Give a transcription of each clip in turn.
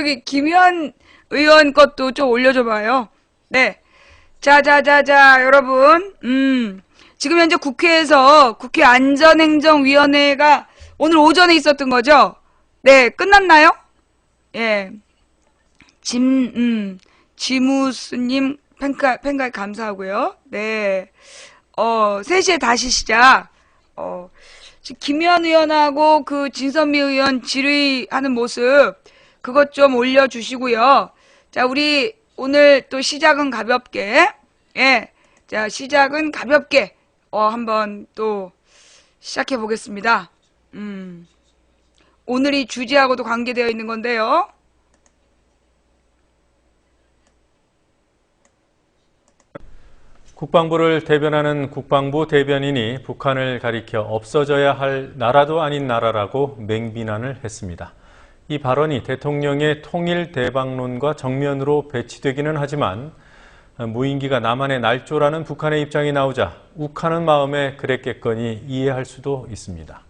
저기 김현 의원 것도 좀 올려줘봐요. 네. 자자자자 여러분, 지금 현재 국회에서 국회 안전행정위원회가 오늘 오전에 있었던 거죠? 네, 끝났나요? 예. 지무스님 팬가입 감사하고요. 네. 3시에 다시 시작. 지금 김현 의원하고 그 진선미 의원 질의하는 모습, 그것 좀 올려주시고요. 자, 우리 오늘 또 시작은 가볍게, 예. 자, 시작은 가볍게, 한번 또 시작해 보겠습니다. 오늘이 주제하고도 관계되어 있는 건데요. 국방부를 대변하는 국방부 대변인이 북한을 가리켜 없어져야 할 나라도 아닌 나라라고 맹비난을 했습니다. 이 발언이 대통령의 통일 대박론과 정면으로 배치되기는 하지만 무인기가 남한의 날조라는 북한의 입장이 나오자 욱하는 마음에 그랬겠거니 이해할 수도 있습니다.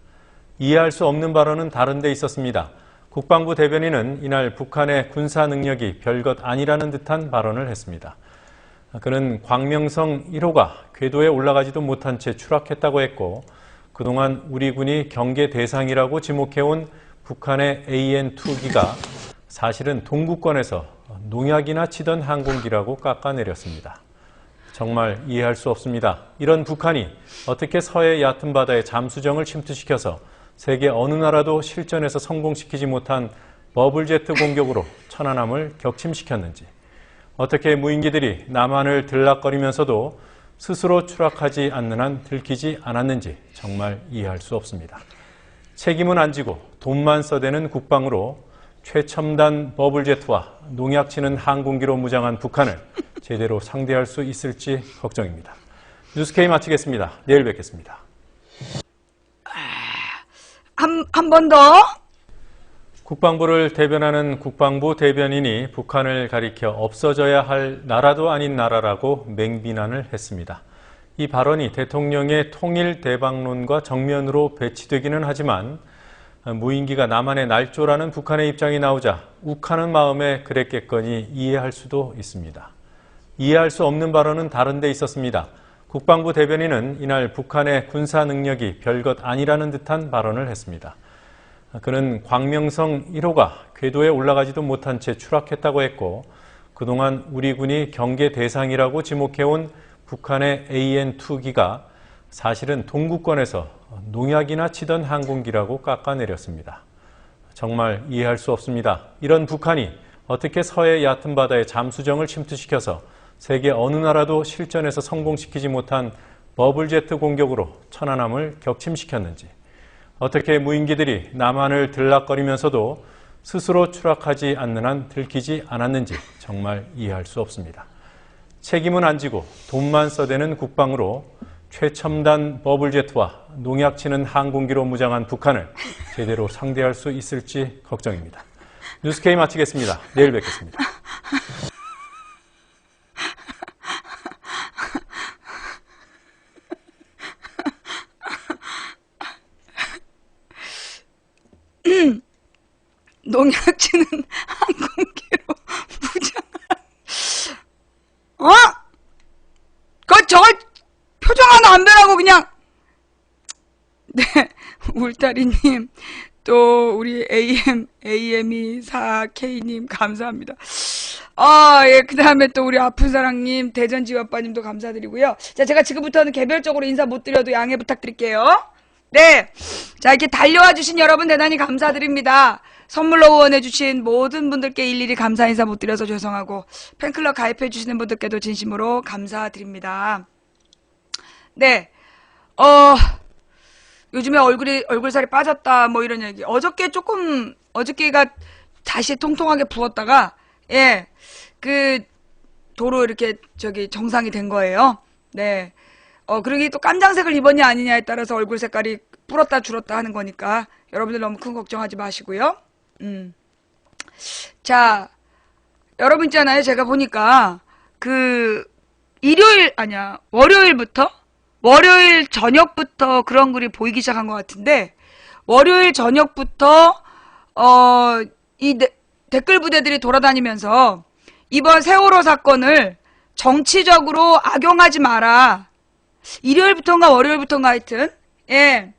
이해할 수 없는 발언은 다른 데 있었습니다. 국방부 대변인은 이날 북한의 군사 능력이 별것 아니라는 듯한 발언을 했습니다. 그는 광명성 1호가 궤도에 올라가지도 못한 채 추락했다고 했고 그동안 우리 군이 경계 대상이라고 지목해온 북한의 AN-2기가 사실은 동구권에서 농약이나 치던 항공기라고 깎아내렸습니다. 정말 이해할 수 없습니다. 이런 북한이 어떻게 서해 얕은 바다에 잠수정을 침투시켜서 세계 어느 나라도 실전에서 성공시키지 못한 버블제트 공격으로 천안함을 격침시켰는지, 어떻게 무인기들이 남한을 들락거리면서도 스스로 추락하지 않는 한 들키지 않았는지 정말 이해할 수 없습니다. 책임은 안 지고 돈만 써대는 국방으로 최첨단 버블제트와 농약치는 항공기로 무장한 북한을 제대로 상대할 수 있을지 걱정입니다. 뉴스K 마치겠습니다. 내일 뵙겠습니다. 한 번 더. 국방부를 대변하는 국방부 대변인이 북한을 가리켜 없어져야 할 나라도 아닌 나라라고 맹비난을 했습니다. 이 발언이 대통령의 통일 대박론과 정면으로 배치되기는 하지만 무인기가 남한의 날조라는 북한의 입장이 나오자 욱하는 마음에 그랬겠거니 이해할 수도 있습니다. 이해할 수 없는 발언은 다른 데 있었습니다. 국방부 대변인은 이날 북한의 군사 능력이 별것 아니라는 듯한 발언을 했습니다. 그는 광명성 1호가 궤도에 올라가지도 못한 채 추락했다고 했고 그동안 우리 군이 경계 대상이라고 지목해온 북한의 AN-2기가 사실은 동구권에서 농약이나 치던 항공기라고 깎아내렸습니다. 정말 이해할 수 없습니다. 이런 북한이 어떻게 서해 얕은 바다에 잠수정을 침투시켜서 세계 어느 나라도 실전에서 성공시키지 못한 버블제트 공격으로 천안함을 격침시켰는지, 어떻게 무인기들이 남한을 들락거리면서도 스스로 추락하지 않는 한 들키지 않았는지 정말 이해할 수 없습니다. 책임은 안 지고 돈만 써대는 국방으로 최첨단 버블제트와 농약치는 항공기로 무장한 북한을 제대로 상대할 수 있을지 걱정입니다. 뉴스K 마치겠습니다. 내일 뵙겠습니다. 농약치는 항공기로 무장한, 저걸 표정 하나 안 변하고 그냥. 네, 울타리님, 또 우리 AME4K님 감사합니다. 예, 그 다음에 또 우리 아픈사랑님, 대전지아빠님도 감사드리고요. 자, 제가 지금부터는 개별적으로 인사 못 드려도 양해 부탁드릴게요. 네, 자, 이렇게 달려와 주신 여러분 대단히 감사드립니다. 선물로 후원해주신 모든 분들께 일일이 감사 인사 못 드려서 죄송하고 팬클럽 가입해주시는 분들께도 진심으로 감사드립니다. 네, 요즘에 얼굴살이 빠졌다 뭐 이런 얘기. 어저께가 다시 통통하게 부었다가 예, 도로 이렇게 정상이 된 거예요. 네, 그러기 또 깜장색을 입었냐 아니냐에 따라서 얼굴 색깔이 불었다 줄었다 하는 거니까 여러분들 너무 큰 걱정하지 마시고요. 자, 여러분 있잖아요. 제가 보니까 월요일 저녁부터 그런 글이 보이기 시작한 것 같은데, 월요일 저녁부터 댓글 부대들이 돌아다니면서 이번 세월호 사건을 정치적으로 악용하지 마라. 일요일부터인가 월요일부터인가 하여튼, 예.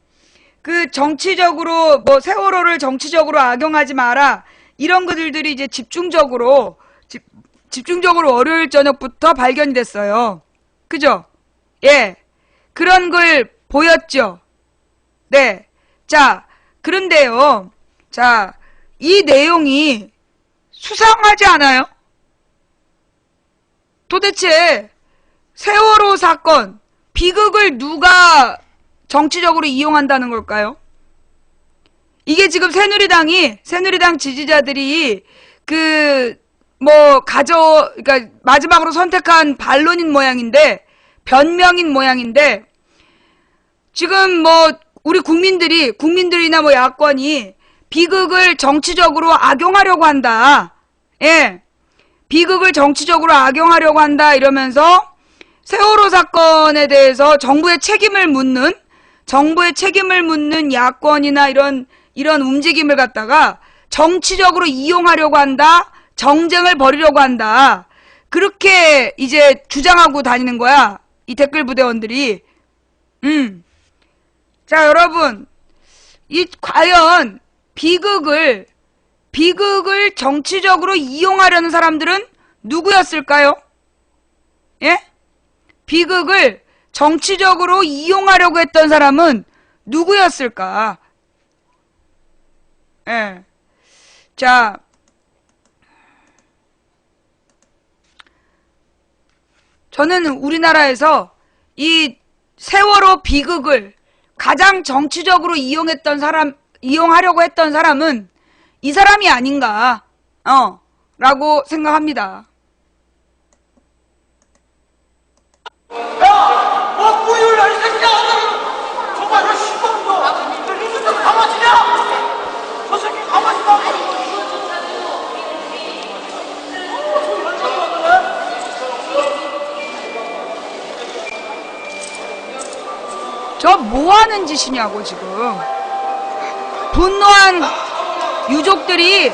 그 정치적으로, 뭐 세월호를 정치적으로 악용하지 마라. 이런 글들이 이제 집중적으로 월요일 저녁부터 발견이 됐어요. 그죠? 예. 그런 글 보였죠? 네. 자, 그런데요. 자, 이 내용이 수상하지 않아요? 도대체 세월호 사건, 비극을 누가 정치적으로 이용한다는 걸까요? 이게 지금 새누리당 지지자들이 그러니까 마지막으로 선택한 반론인 모양인데, 변명인 모양인데, 지금 뭐 우리 국민들이나 뭐 야권이 비극을 정치적으로 악용하려고 한다. 예. 비극을 정치적으로 악용하려고 한다 이러면서 세월호 사건에 대해서 정부의 책임을 묻는 야권이나 이런 움직임을 갖다가 정치적으로 이용하려고 한다. 정쟁을 벌이려고 한다. 그렇게 이제 주장하고 다니는 거야. 이 댓글 부대원들이. 자, 여러분. 과연 비극을 정치적으로 이용하려는 사람들은 누구였을까요? 예? 비극을 정치적으로 이용하려고 했던 사람은 누구였을까? 예. 자, 저는 우리나라에서 이 세월호 비극을 가장 정치적으로 이용하려고 했던 사람은 이 사람이 아닌가, 라고 생각합니다. 야! 뭐 무효라 이 새끼야! 정말 너 시범도 너 이거 좀 가만히냐? 저 새끼 가만히 봐! 저 뭐하는 짓이냐고 지금. 분노한 유족들이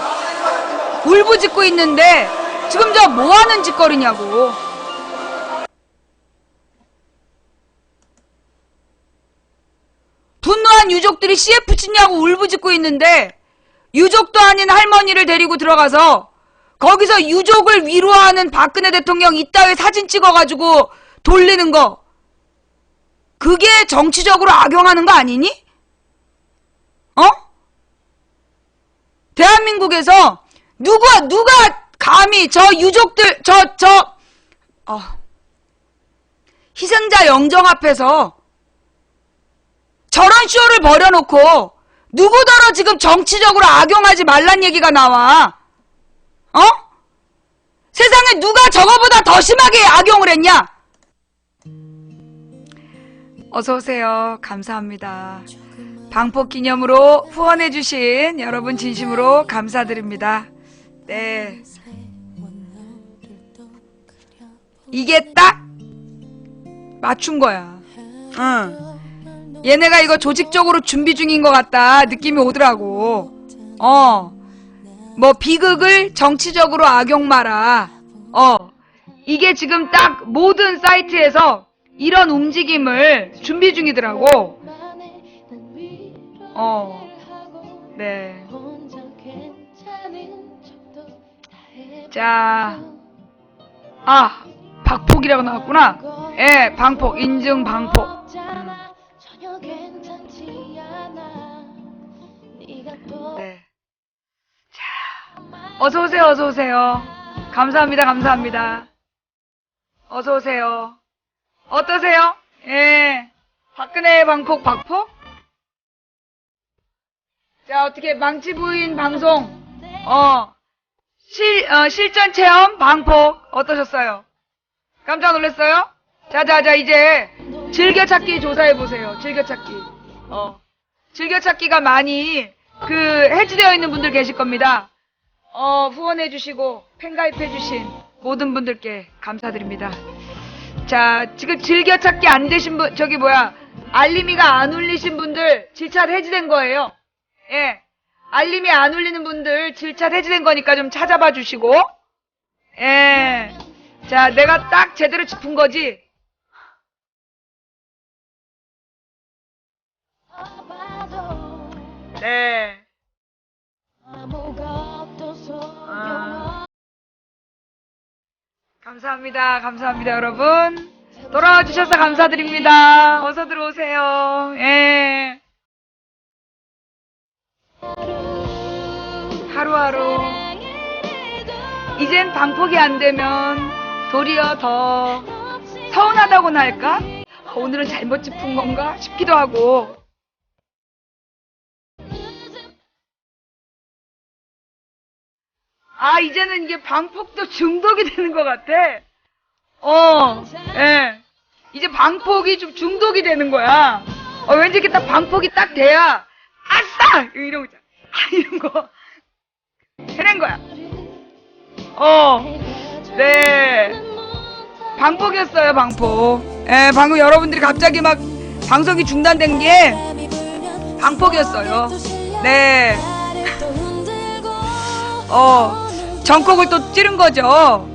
울부짖고 있는데 지금 저 뭐하는 짓거리냐고. 분노한 유족들이 CF 치냐고 울부짖고 있는데 유족도 아닌 할머니를 데리고 들어가서 거기서 유족을 위로하는 박근혜 대통령 이따위 사진 찍어가지고 돌리는 거, 그게 정치적으로 악용하는 거 아니니? 대한민국에서 누가 감히 저 유족들 희생자 영정 앞에서 저런 쇼를 벌여놓고 누구더러 지금 정치적으로 악용하지 말란 얘기가 나와? 세상에 누가 저거보다 더 심하게 악용을 했냐? 어서오세요. 감사합니다. 방폭 기념으로 후원해주신 여러분 진심으로 감사드립니다. 네. 이게 딱 맞춘 거야. 응. 얘네가 이거 조직적으로 준비 중인 것 같다 느낌이 오더라고. 뭐 비극을 정치적으로 악용 마라. 이게 지금 딱 모든 사이트에서 이런 움직임을 준비 중이더라고. 네. 자, 박폭이라고 나왔구나. 예, 방폭, 인증 방폭. 네. 자, 어서오세요, 어서오세요. 감사합니다, 감사합니다. 어서오세요. 어떠세요? 예. 박근혜 방폭, 박폭? 자, 어떻게 망치부인 방송, 실전 체험 방폭 어떠셨어요? 깜짝 놀랐어요? 자, 이제 즐겨찾기 조사해보세요. 즐겨찾기. 즐겨찾기가 많이 해지되어 있는 분들 계실 겁니다. 후원해주시고 팬가입해주신 모든 분들께 감사드립니다. 자, 지금 즐겨찾기 안 되신 분, 알림이가 안 울리신 분들 질차 해지된 거예요. 예. 알림이 안 울리는 분들 질차 해지된 거니까 좀 찾아봐 주시고. 예. 자, 내가 딱 제대로 짚은 거지. 네. 감사합니다. 감사합니다, 여러분. 돌아와 주셔서 감사드립니다. 어서 들어오세요. 예. 하루하루. 이젠 방폭이 안 되면 도리어 더 서운하다고나 할까? 오늘은 잘못 짚은 건가 싶기도 하고. 아, 이제는 이게 방폭도 중독이 되는 것 같아. 예. 이제 방폭이 좀 중독이 되는 거야. 왠지 이렇게 딱 방폭이 딱 돼야, 아싸! 이런 거 있잖아. 이런 거. 해낸 거야. 네. 방폭이었어요, 방폭. 예, 방금 여러분들이 갑자기 막 방송이 중단된 게 방폭이었어요. 네. 전곡을 또 찌른 거죠.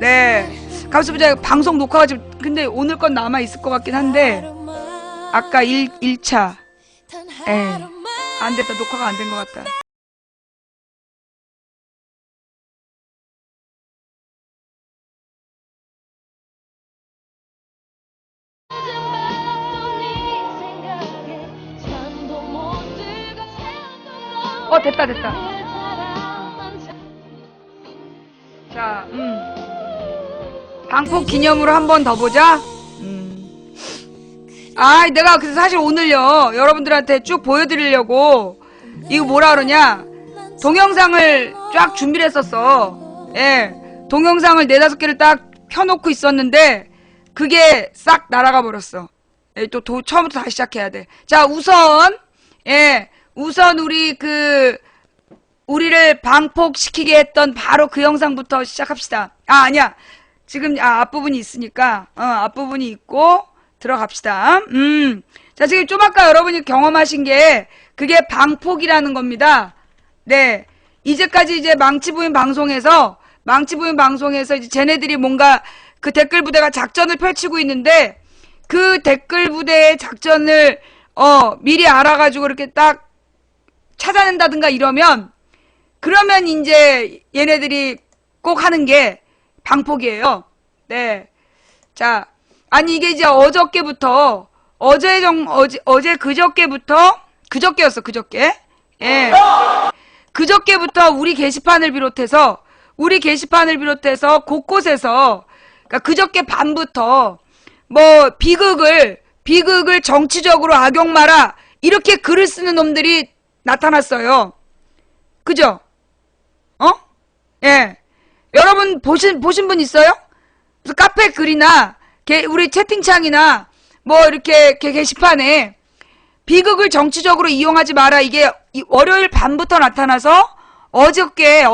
네. 감사합니다. 방송 녹화가 지금, 근데 오늘 건 남아있을 것 같긴 한데, 아까 1차. 안 됐다. 녹화가 안 된 것 같다. 됐다. 자, 방폭 기념으로 한 번 더 보자. 내가 그래서 사실 오늘요, 여러분들한테 쭉 보여드리려고, 이거 뭐라 그러냐, 동영상을 쫙 준비를 했었어. 예. 동영상을 4-5개를 딱 펴놓고 있었는데, 그게 싹 날아가 버렸어. 예, 또 처음부터 다시 시작해야 돼. 자, 우선 우리를 방폭시키게 했던 바로 그 영상부터 시작합시다. 아니야. 지금, 앞부분이 있으니까, 앞부분이 있고, 들어갑시다. 자, 지금 좀 아까 여러분이 경험하신 게, 그게 방폭이라는 겁니다. 네. 이제까지 이제 망치부인 방송에서 이제 쟤네들이 뭔가 그 댓글 부대가 작전을 펼치고 있는데, 그 댓글 부대의 작전을, 미리 알아가지고 이렇게 딱 찾아낸다든가 그러면 이제 얘네들이 꼭 하는 게 방폭이에요. 네. 자, 아니 이게 이제 그저께부터 그저께. 예. 그저께부터 우리 게시판을 비롯해서 곳곳에서, 그러니까 그저께 밤부터 뭐 비극을 정치적으로 악용마라 이렇게 글을 쓰는 놈들이 나타났어요. 그죠? 예. 여러분 보신 분 있어요? 그래서 카페 글이나 우리 채팅창이나 뭐 이렇게 게시판에 비극을 정치적으로 이용하지 마라, 이게 월요일 밤부터 나타나서 어저께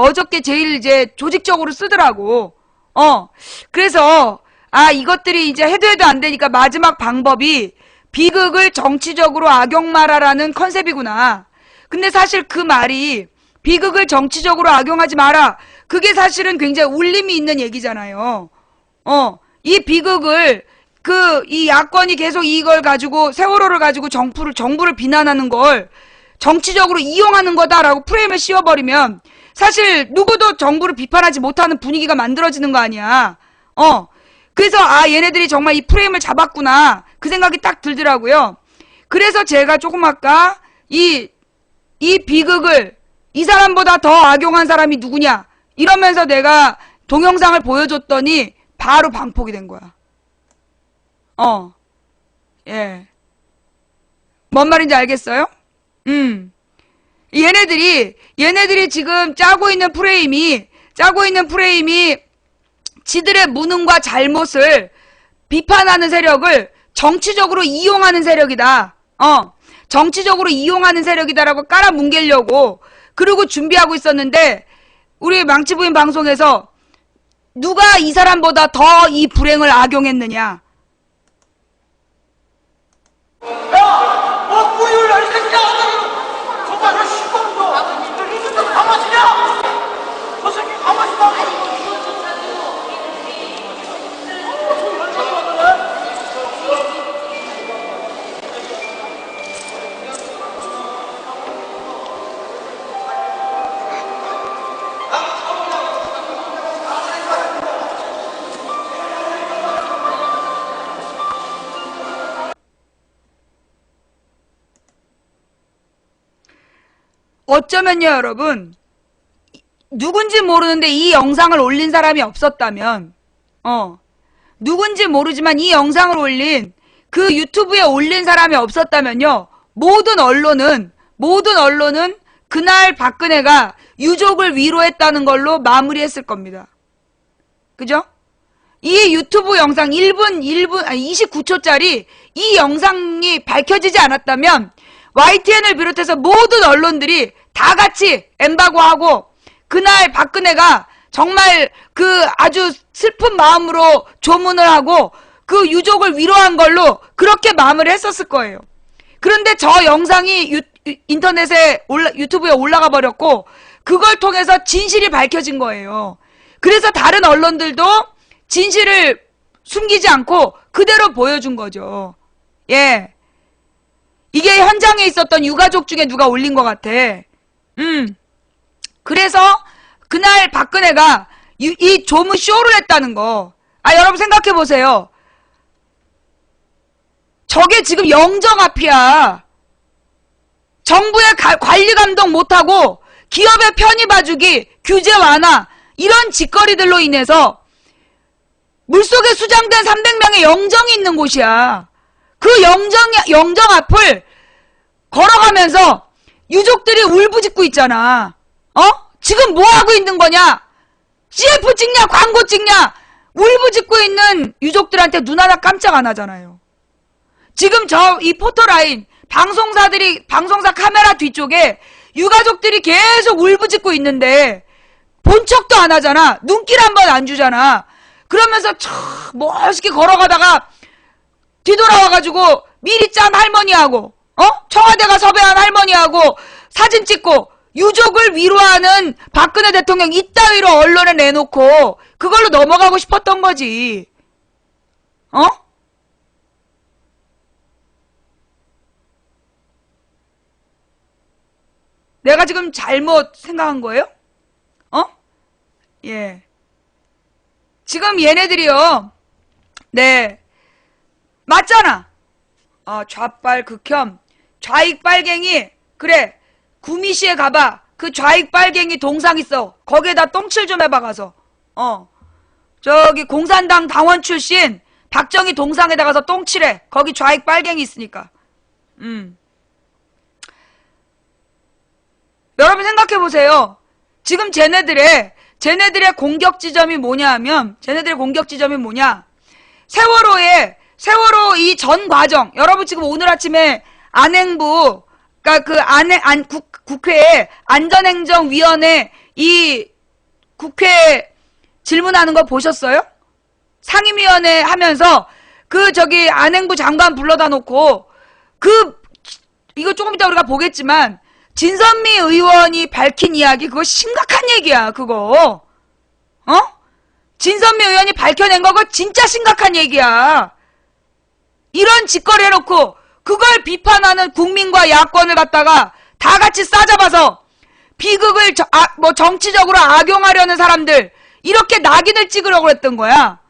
제일 이제 조직적으로 쓰더라고. 그래서 이것들이 이제 해도 안 되니까 마지막 방법이 비극을 정치적으로 악용마라라는 컨셉이구나. 근데 사실 그 말이 비극을 정치적으로 악용하지 마라, 그게 사실은 굉장히 울림이 있는 얘기잖아요. 이 비극을 이 야권이 계속 이걸 가지고 세월호를 가지고 정부를 비난하는 걸 정치적으로 이용하는 거다라고 프레임을 씌워버리면 사실 누구도 정부를 비판하지 못하는 분위기가 만들어지는 거 아니야. 그래서 얘네들이 정말 이 프레임을 잡았구나, 그 생각이 딱 들더라고요. 그래서 제가 조금 아까 이 비극을 이 사람보다 더 악용한 사람이 누구냐 이러면서 내가 동영상을 보여줬더니 바로 방폭이 된 거야. 예. 뭔 말인지 알겠어요? 얘네들이 지금 짜고 있는 프레임이 지들의 무능과 잘못을 비판하는 세력을 정치적으로 이용하는 세력이다. 정치적으로 이용하는 세력이다라고 깔아뭉개려고 그러고 준비하고 있었는데, 우리 망치부인 방송에서 누가 이 사람보다 더 이 불행을 악용했느냐? 야! 뭐 뿌리를 이 새끼야! 정말 너 시범도 어쩌면요, 여러분, 누군지 모르는데 이 영상을 올린 사람이 없었다면, 누군지 모르지만 이 영상을 올린, 그 유튜브에 올린 사람이 없었다면요, 모든 언론은 그날 박근혜가 유족을 위로했다는 걸로 마무리했을 겁니다. 그죠? 이 유튜브 영상 29초짜리 이 영상이 밝혀지지 않았다면 YTN을 비롯해서 모든 언론들이 다 같이 엠바고하고 그날 박근혜가 정말 그 아주 슬픈 마음으로 조문을 하고 그 유족을 위로한 걸로 그렇게 마무리를 했었을 거예요. 그런데 저 영상이 유튜브에 올라가 버렸고 그걸 통해서 진실이 밝혀진 거예요. 그래서 다른 언론들도 진실을 숨기지 않고 그대로 보여준 거죠. 예. 이게 현장에 있었던 유가족 중에 누가 올린 것 같아. 그래서 그날 박근혜가 이 조문 쇼를 했다는 거. 여러분 생각해 보세요. 저게 지금 영정 앞이야. 정부의 관리 감독 못하고 기업의 편의 봐주기, 규제 완화 이런 짓거리들로 인해서 물속에 수장된 300명의 영정이 있는 곳이야. 그 영정 앞을 걸어가면서 유족들이 울부짖고 있잖아. 지금 뭐 하고 있는 거냐? CF 찍냐? 광고 찍냐? 울부짖고 있는 유족들한테 눈 하나 깜짝 안 하잖아요. 지금 이 포토라인, 방송사 카메라 뒤쪽에 유가족들이 계속 울부짖고 있는데 본 척도 안 하잖아. 눈길 한번 안 주잖아. 그러면서 멋있게 걸어가다가 뒤돌아와가지고 미리 짠 할머니하고 청와대가 섭외한 할머니하고 사진 찍고 유족을 위로하는 박근혜 대통령 이따위로 언론에 내놓고 그걸로 넘어가고 싶었던 거지. 내가 지금 잘못 생각한 거예요? 예. 지금 얘네들이요. 네. 맞잖아. 좌빨 극혐. 좌익 빨갱이. 그래. 구미시에 가봐. 그 좌익 빨갱이 동상 있어. 거기에다 똥칠 좀 해봐 가서. 저기 공산당 당원 출신 박정희 동상에다 가서 똥칠해. 거기 좌익 빨갱이 있으니까. 여러분 생각해보세요. 지금 쟤네들의 공격 지점이 뭐냐 하면, 세월호 이 전 과정, 여러분 지금 오늘 아침에 안행부, 그러니까 국회에 안전행정위원회 이 국회 질문하는 거 보셨어요? 상임위원회 하면서 안행부 장관 불러다 놓고 이거 조금 이따 우리가 보겠지만 진선미 의원이 밝힌 이야기 그거 심각한 얘기야 그거. 진선미 의원이 밝혀낸 거 그거 진짜 심각한 얘기야. 이런 짓거리 해놓고 그걸 비판하는 국민과 야권을 갖다가 다 같이 싸잡아서 비극을 정치적으로 악용하려는 사람들 이렇게 낙인을 찍으려고 했던 거야.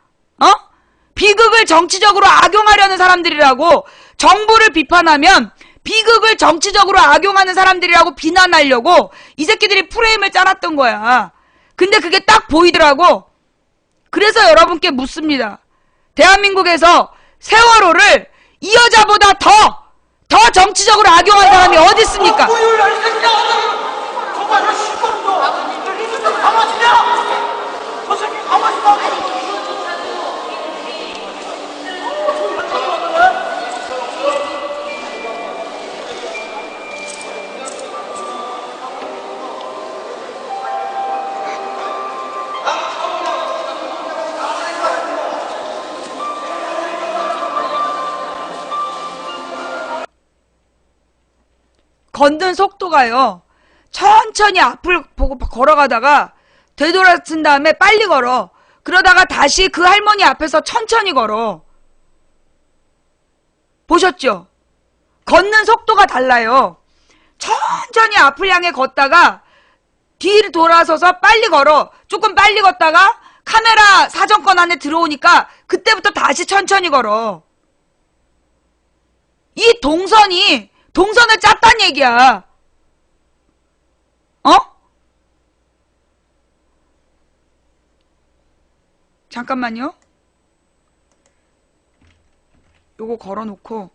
비극을 정치적으로 악용하려는 사람들이라고. 정부를 비판하면 비극을 정치적으로 악용하는 사람들이라고 비난하려고 이 새끼들이 프레임을 짜놨던 거야. 근데 그게 딱 보이더라고. 그래서 여러분께 묻습니다. 대한민국에서 세월호를 이 여자보다 더 정치적으로 악용한 사람이 어디 있습니까? 정말로 시범도 강아지냐? 저 새끼 강아지다. 걷는 속도가요. 천천히 앞을 보고 걸어가다가 되돌아쓴 다음에 빨리 걸어. 그러다가 다시 그 할머니 앞에서 천천히 걸어. 보셨죠? 걷는 속도가 달라요. 천천히 앞을 향해 걷다가 뒤를 돌아서서 빨리 걸어. 조금 빨리 걷다가 카메라 사정권 안에 들어오니까 그때부터 다시 천천히 걸어. 이 동선을 짰단 얘기야. 어? 잠깐만요. 요거 걸어놓고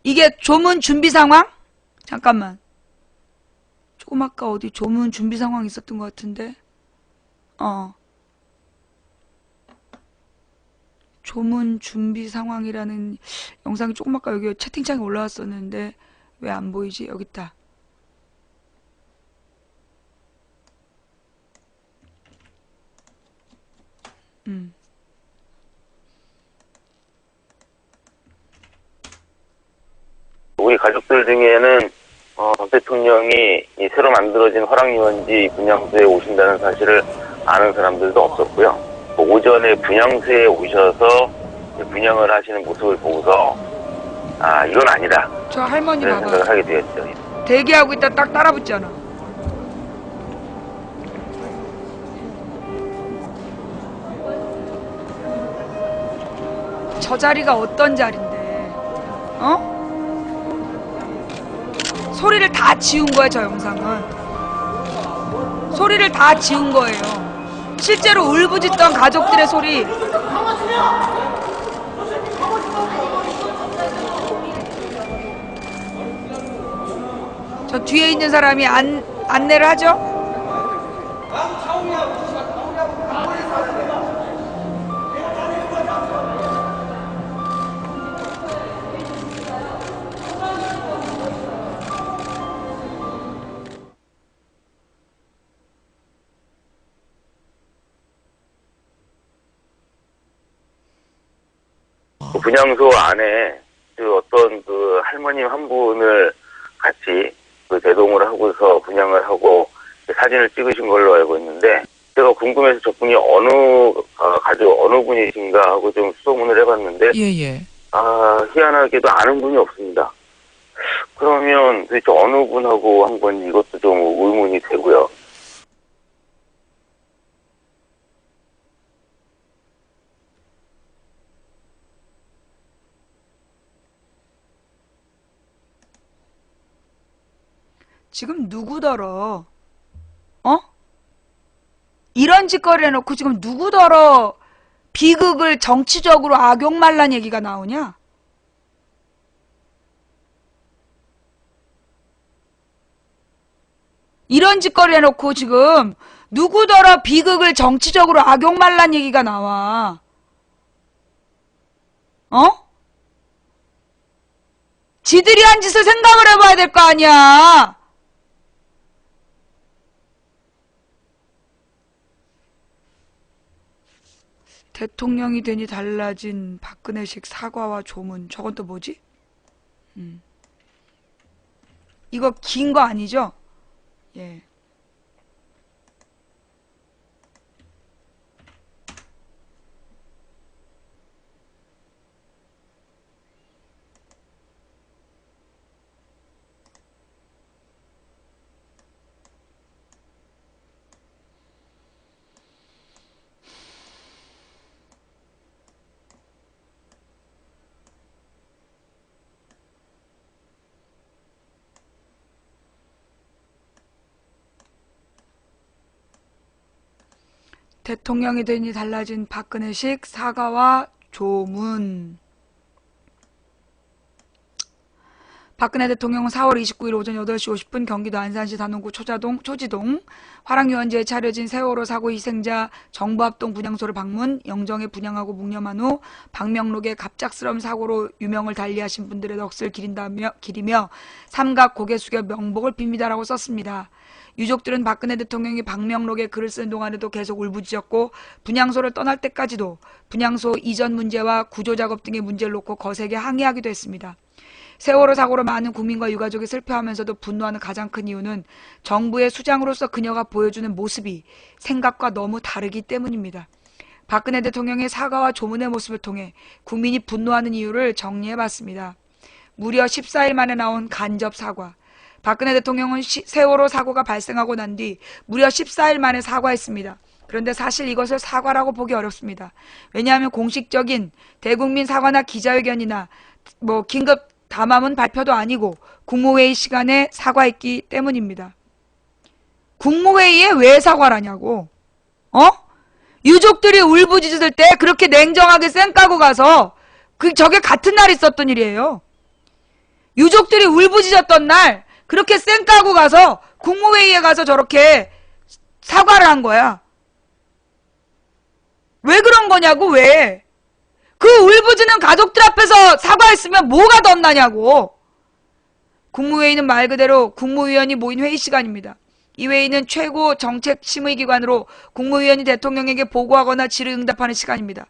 이게 조문 준비 상황? 잠깐만. 조금 아까 어디 조문 준비 상황 있었던 것 같은데. 조문 준비 상황이라는 영상이 조금 아까 여기 채팅창에 올라왔었는데 왜 안 보이지? 여기 있다. 우리 가족들 중에는 박 대통령이 이 새로 만들어진 화랑유원지 분향소에 오신다는 사실을 아는 사람들도 없었고요. 오전에 분향소에 오셔서 분향을 하시는 모습을 보고서 이건 아니다. 저 할머니 그런 봐봐. 생각을 하게 되었죠. 대기하고 있다 딱 따라붙잖아. 저 자리가 어떤 자리인데, 어? 소리를 다 지운 거야, 저 영상은. 소리를 다 지운 거예요. 실제로 울부짖던 가족들의 소리. 저 뒤에 있는 사람이 안내를 하죠? 그 분향소 안에 그 어떤 그 할머님 한 분을 같이 그 대동을 하고서 분향을 하고 사진을 찍으신 걸로 알고 있는데, 제가 궁금해서 저분이 가족 어느 분이신가 하고 좀 수소문을 해봤는데, 예. 희한하게도 아는 분이 없습니다. 그러면 도대체 어느 분하고 한 건지 이것도 좀 의문이 되고요. 지금 누구더러, 이런 짓거리 해놓고 지금 누구더러 비극을 정치적으로 악용말란 얘기가 나오냐? 이런 짓거리 해놓고 지금 누구더러 비극을 정치적으로 악용말란 얘기가 나와. 지들이 한 짓을 생각을 해봐야 될 거 아니야. 대통령이 되니 달라진 박근혜식 사과와 조문. 저건 또 뭐지? 이거 긴 거 아니죠? 예. 대통령이 되니 달라진 박근혜식 사과와 조문. 박근혜 대통령은 4월 29일 오전 8시 50분 경기도 안산시 단원구 초지동 화랑유원지에 차려진 세월호 사고 희생자 정부합동 분향소를 방문, 영정에 분향하고 묵념한 후 방명록에 갑작스러운 사고로 유명을 달리하신 분들의 넋을 기리며 삼각 고개 숙여 명복을 빕니다라고 썼습니다. 유족들은 박근혜 대통령이 방명록에 글을 쓰는 동안에도 계속 울부짖었고, 분향소를 떠날 때까지도 분향소 이전 문제와 구조작업 등의 문제를 놓고 거세게 항의하기도 했습니다. 세월호 사고로 많은 국민과 유가족이 슬퍼하면서도 분노하는 가장 큰 이유는 정부의 수장으로서 그녀가 보여주는 모습이 생각과 너무 다르기 때문입니다. 박근혜 대통령의 사과와 조문의 모습을 통해 국민이 분노하는 이유를 정리해봤습니다. 무려 14일 만에 나온 간접 사과. 박근혜 대통령은 세월호 사고가 발생하고 난 뒤 무려 14일 만에 사과했습니다. 그런데 사실 이것을 사과라고 보기 어렵습니다. 왜냐하면 공식적인 대국민 사과나 기자회견이나 긴급 담화문 발표도 아니고 국무회의 시간에 사과했기 때문입니다. 국무회의에 왜 사과를 하냐고. 유족들이 울부짖을 때 그렇게 냉정하게 쌩까고 가서 저게 같은 날 있었던 일이에요. 유족들이 울부짖었던 날 그렇게 쌩까고 가서 국무회의에 가서 저렇게 사과를 한 거야. 왜 그런 거냐고. 왜? 그 울부짖는 가족들 앞에서 사과했으면 뭐가 더 나냐고. 국무회의는 말 그대로 국무위원이 모인 회의 시간입니다. 이 회의는 최고 정책심의기관으로 국무위원이 대통령에게 보고하거나 질의응답하는 시간입니다.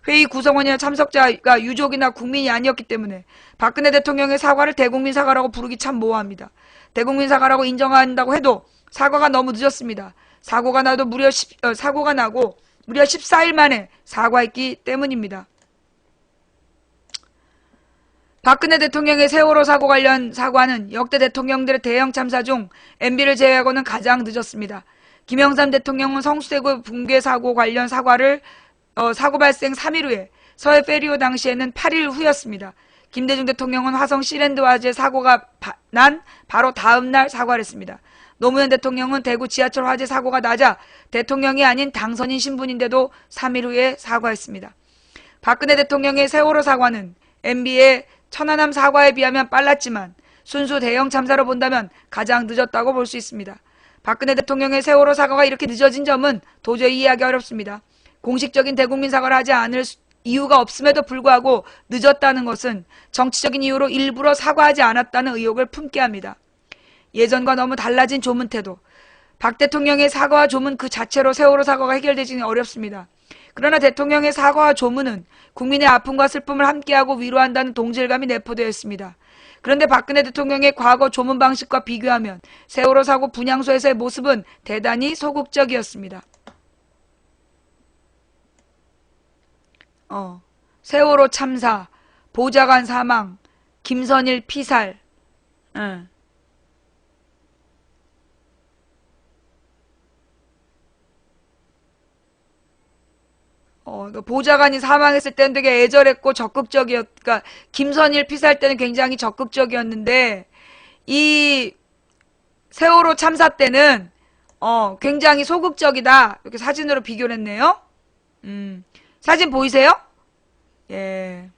회의 구성원이나 참석자가 유족이나 국민이 아니었기 때문에 박근혜 대통령의 사과를 대국민 사과라고 부르기 참 모호합니다. 대국민 사과라고 인정한다고 해도 사과가 너무 늦었습니다. 사고가 나고 무려 14일 만에 사과했기 때문입니다. 박근혜 대통령의 세월호 사고 관련 사과는 역대 대통령들의 대형 참사 중 MB를 제외하고는 가장 늦었습니다. 김영삼 대통령은 성수대교 붕괴 사고 관련 사과를 사고 발생 3일 후에 서해 페리오 당시에는 8일 후였습니다. 김대중 대통령은 화성 시랜드 화재 사고가 난 바로 다음 날 사과를 했습니다. 노무현 대통령은 대구 지하철 화재 사고가 나자 대통령이 아닌 당선인 신분인데도 3일 후에 사과했습니다. 박근혜 대통령의 세월호 사과는 MB의 천안함 사과에 비하면 빨랐지만 순수 대형 참사로 본다면 가장 늦었다고 볼 수 있습니다. 박근혜 대통령의 세월호 사과가 이렇게 늦어진 점은 도저히 이해하기 어렵습니다. 공식적인 대국민 사과를 하지 않을 이유가 없음에도 불구하고 늦었다는 것은 정치적인 이유로 일부러 사과하지 않았다는 의혹을 품게 합니다. 예전과 너무 달라진 조문 태도. 박 대통령의 사과와 조문 그 자체로 세월호 사과가 해결되지는 어렵습니다. 그러나 대통령의 사과와 조문은 국민의 아픔과 슬픔을 함께하고 위로한다는 동질감이 내포되어 있습니다. 그런데 박근혜 대통령의 과거 조문 방식과 비교하면 세월호 사고 분향소에서의 모습은 대단히 소극적이었습니다. 세월호 참사, 보좌관 사망, 김선일 피살. 보좌관이 사망했을 때는 되게 애절했고 그러니까 김선일 피살 때는 굉장히 적극적이었는데 이 세월호 참사 때는 굉장히 소극적이다. 이렇게 사진으로 비교를 했네요. 사진 보이세요? 예.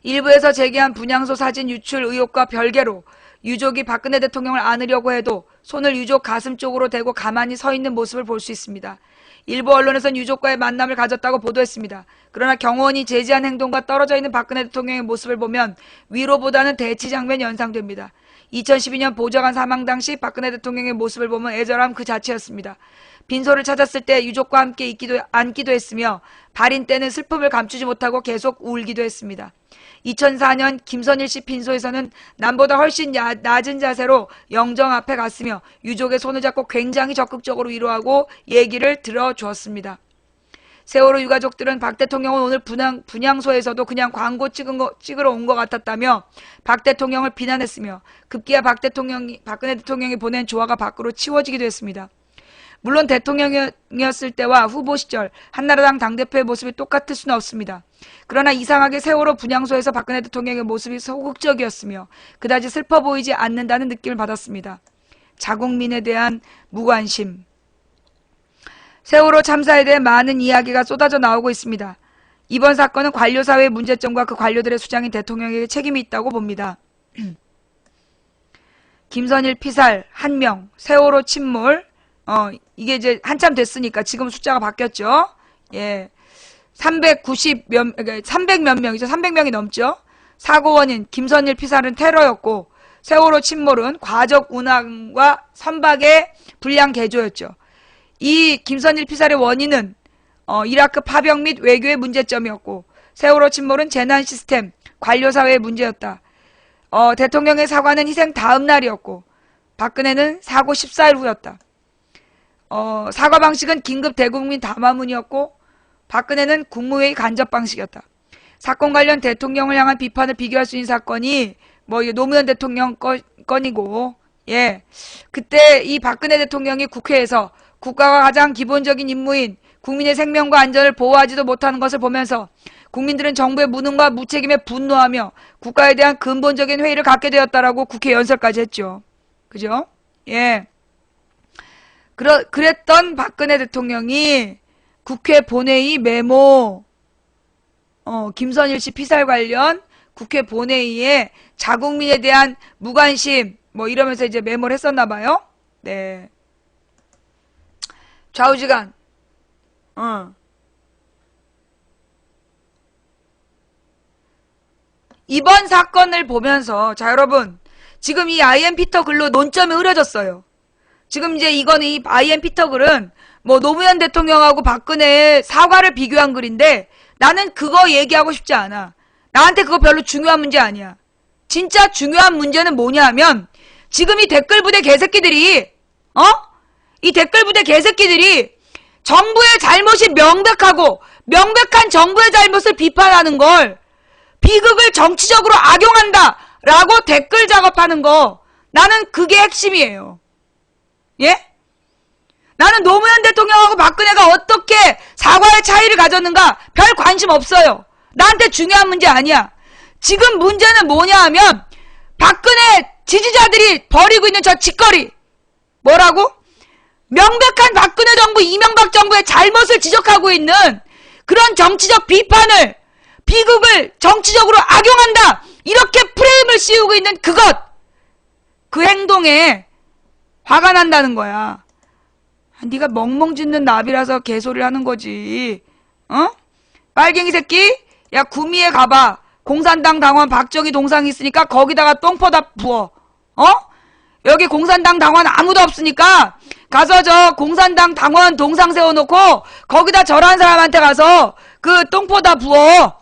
일부에서 제기한 분향소 사진 유출 의혹과 별개로 유족이 박근혜 대통령을 안으려고 해도 손을 유족 가슴 쪽으로 대고 가만히 서 있는 모습을 볼 수 있습니다. 일부 언론에선 유족과의 만남을 가졌다고 보도했습니다. 그러나 경호원이 제지한 행동과 떨어져 있는 박근혜 대통령의 모습을 보면 위로보다는 대치 장면이 연상됩니다. 2012년 보좌관 사망 당시 박근혜 대통령의 모습을 보면 애절함 그 자체였습니다. 빈소를 찾았을 때 유족과 함께 앉기도 했으며 발인 때는 슬픔을 감추지 못하고 계속 울기도 했습니다. 2004년 김선일 씨 빈소에서는 남보다 훨씬 낮은 자세로 영정 앞에 갔으며 유족의 손을 잡고 굉장히 적극적으로 위로하고 얘기를 들어주었습니다. 세월호 유가족들은 박 대통령은 오늘 분향소에서도 그냥 광고 찍으러 온 것 같았다며 박 대통령을 비난했으며 급기야 박근혜 대통령이 보낸 조화가 밖으로 치워지기도 했습니다. 물론 대통령이었을 때와 후보 시절 한나라당 당대표의 모습이 똑같을 수는 없습니다. 그러나 이상하게 세월호 분향소에서 박근혜 대통령의 모습이 소극적이었으며 그다지 슬퍼 보이지 않는다는 느낌을 받았습니다. 자국민에 대한 무관심. 세월호 참사에 대해 많은 이야기가 쏟아져 나오고 있습니다. 이번 사건은 관료사회의 문제점과 그 관료들의 수장인 대통령에게 책임이 있다고 봅니다. 김선일 피살 1명, 세월호 침몰, 이게 이제 한참 됐으니까 지금 숫자가 바뀌었죠. 예. 300몇 명이죠. 300명이 넘죠. 사고 원인 김선일 피살은 테러였고 세월호 침몰은 과적 운항과 선박의 불량 개조였죠. 이 김선일 피살의 원인은 이라크 파병 및 외교의 문제점이었고 세월호 침몰은 재난 시스템, 관료사회의 문제였다. 대통령의 사과는 희생 다음 날이었고 박근혜는 사고 14일 후였다. 사과 방식은 긴급 대국민 담화문이었고 박근혜는 국무회의 간접 방식이었다. 사건 관련 대통령을 향한 비판을 비교할 수 있는 사건이 노무현 대통령 건이고, 예, 그때 이 박근혜 대통령이 국회에서 국가가 가장 기본적인 임무인 국민의 생명과 안전을 보호하지도 못하는 것을 보면서 국민들은 정부의 무능과 무책임에 분노하며 국가에 대한 근본적인 회의를 갖게 되었다라고 국회 연설까지 했죠. 그죠? 예. 그랬던 박근혜 대통령이 국회 본회의 메모, 김선일 씨 피살 관련 국회 본회의에 자국민에 대한 무관심, 뭐 이러면서 이제 메모를 했었나봐요. 네. 좌우지간, 이번 사건을 보면서, 자, 여러분, 지금 이 I.M. 피터 글로 논점이 흐려졌어요. 지금 이제 이거는 이 I.M. 피터 글은 뭐 노무현 대통령하고 박근혜의 사과를 비교한 글인데 나는 그거 얘기하고 싶지 않아. 나한테 그거 별로 중요한 문제 아니야. 진짜 중요한 문제는 뭐냐 하면 지금 이 댓글 부대 개새끼들이 이 댓글 부대 개새끼들이 정부의 잘못이 명백하고 명백한 정부의 잘못을 비판하는 걸 비극을 정치적으로 악용한다 라고 댓글 작업하는 거 나는 그게 핵심이에요. 예? 나는 노무현 대통령하고 박근혜가 어떻게 사과의 차이를 가졌는가 별 관심 없어요. 나한테 중요한 문제 아니야. 지금 문제는 뭐냐 하면 박근혜 지지자들이 벌이고 있는 저 짓거리. 뭐라고? 명백한 박근혜 정부, 이명박 정부의 잘못을 지적하고 있는 그런 정치적 비판을, 비극을 정치적으로 악용한다. 이렇게 프레임을 씌우고 있는 그것. 그 행동에 화가 난다는 거야. 네가 멍멍 짖는 나비라서 개소리를 하는 거지. 빨갱이 새끼? 야, 구미에 가봐. 공산당 당원 박정희 동상 있으니까 거기다가 똥포다 부어. 여기 공산당 당원 아무도 없으니까 가서 저 공산당 당원 동상 세워놓고 거기다 절한 사람한테 가서 그 똥포다 부어.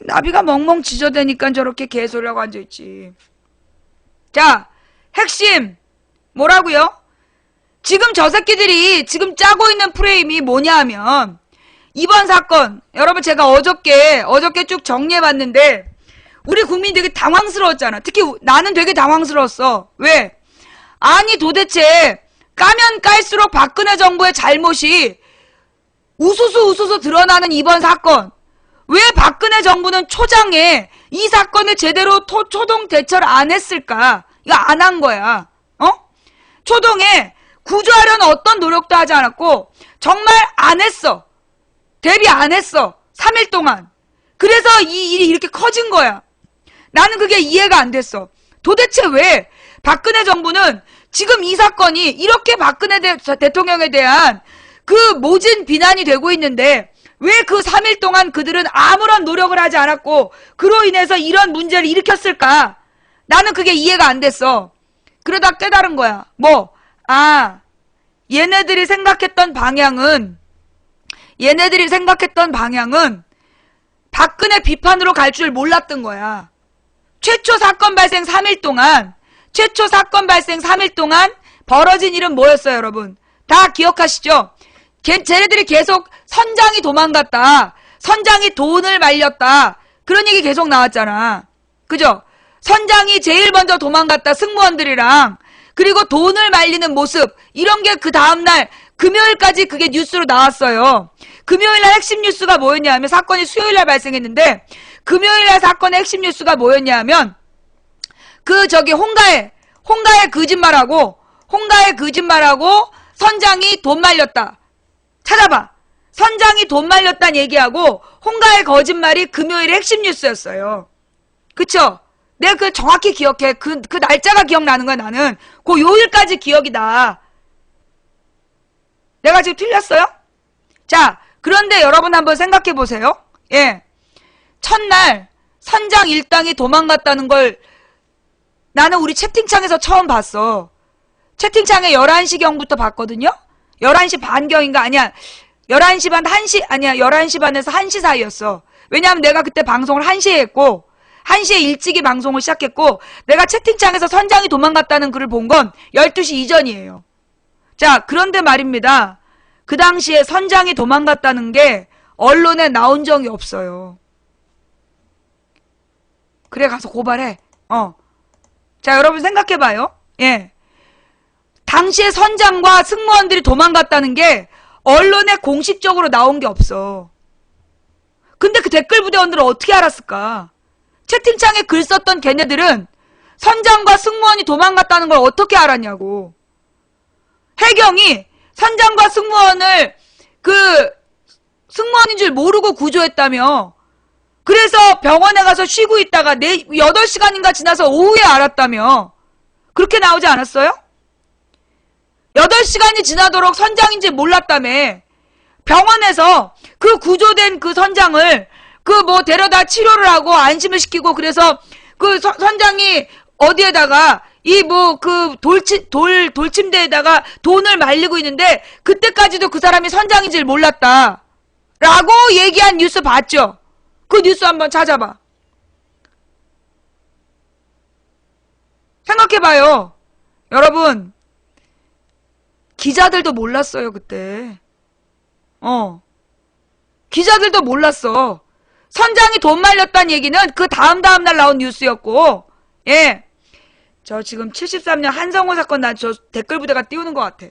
나비가 멍멍 짖어대니까 저렇게 개소리하고 앉아있지. 자, 핵심 뭐라고요? 지금 저 새끼들이 지금 짜고 있는 프레임이 뭐냐 하면 이번 사건, 여러분 제가 어저께 쭉 정리해봤는데 우리 국민이 되게 당황스러웠잖아. 특히 나는 되게 당황스러웠어. 왜? 아니 도대체 까면 깔수록 박근혜 정부의 잘못이 우수수 드러나는 이번 사건, 왜 박근혜 정부는 초장에 이 사건을 제대로 초동 대처를 안 했을까? 이거 안 한 거야. 초동에 구조하려는 어떤 노력도 하지 않았고 정말 안 했어. 대비 안 했어. 3일 동안. 그래서 이 일이 이렇게 커진 거야. 나는 그게 이해가 안 됐어. 도대체 왜 박근혜 정부는 지금 이 사건이 이렇게 박근혜 대통령에 대한 그 모진 비난이 되고 있는데 왜 그 3일 동안 그들은 아무런 노력을 하지 않았고 그로 인해서 이런 문제를 일으켰을까? 나는 그게 이해가 안 됐어. 그러다 깨달은 거야. 얘네들이 생각했던 방향은 박근혜 비판으로 갈 줄 몰랐던 거야. 최초 사건 발생 3일 동안 벌어진 일은 뭐였어요, 여러분? 다 기억하시죠? 쟤네들이 계속 선장이 도망갔다. 선장이 돈을 말렸다. 그런 얘기 계속 나왔잖아. 그죠? 선장이 제일 먼저 도망갔다. 승무원들이랑. 그리고 돈을 말리는 모습. 이런 게 그 다음날 금요일까지 그게 뉴스로 나왔어요. 금요일날 핵심 뉴스가 뭐였냐 하면 사건이 수요일날 발생했는데 금요일날 사건의 핵심 뉴스가 뭐였냐 하면 홍가에 거짓말하고 선장이 돈 말렸다. 찾아봐. 선장이 돈 말렸다는 얘기하고 홍가의 거짓말이 금요일의 핵심 뉴스였어요. 그쵸? 내가 그 정확히 기억해. 그 날짜가 기억나는 거야, 나는. 그 요일까지 기억이 나. 내가 지금 틀렸어요? 자, 그런데 여러분 한번 생각해 보세요. 예. 첫날 선장 일당이 도망갔다는 걸 나는 우리 채팅창에서 처음 봤어. 채팅창에 11시경부터 봤거든요? 11시 반경인가? 아니야. 11시 반, 1시, 아니야. 11시 반에서 1시 사이였어. 왜냐하면 내가 그때 방송을 1시에 했고, 1시에 일찍이 방송을 시작했고, 내가 채팅창에서 선장이 도망갔다는 글을 본 건 12시 이전이에요. 자, 그런데 말입니다. 그 당시에 선장이 도망갔다는 게 언론에 나온 적이 없어요. 그래, 가서 고발해. 자, 여러분 생각해봐요. 예. 당시에 선장과 승무원들이 도망갔다는 게 언론에 공식적으로 나온 게 없어. 근데 그 댓글 부대원들은 어떻게 알았을까? 채팅창에 글 썼던 걔네들은 선장과 승무원이 도망갔다는 걸 어떻게 알았냐고. 해경이 선장과 승무원을 승무원인 줄 모르고 구조했다며. 그래서 병원에 가서 쉬고 있다가 8시간인가 지나서 오후에 알았다며. 그렇게 나오지 않았어요? 8시간이 지나도록 선장인지 몰랐다며. 병원에서 그 구조된 그 선장을 데려다 치료를 하고 안심을 시키고, 그래서 그 선장이 어디에다가 돌침대에다가 돈을 말리고 있는데, 그때까지도 그 사람이 선장인지를 몰랐다 라고 얘기한 뉴스 봤죠? 그 뉴스 한번 찾아봐. 생각해봐요. 여러분, 기자들도 몰랐어요 그때. 기자들도 몰랐어. 선장이 돈 말렸다는 얘기는 그 다음날 나온 뉴스였고. 예. 저 지금 73년 한성호 사건 난 저 댓글 부대가 띄우는 것 같아.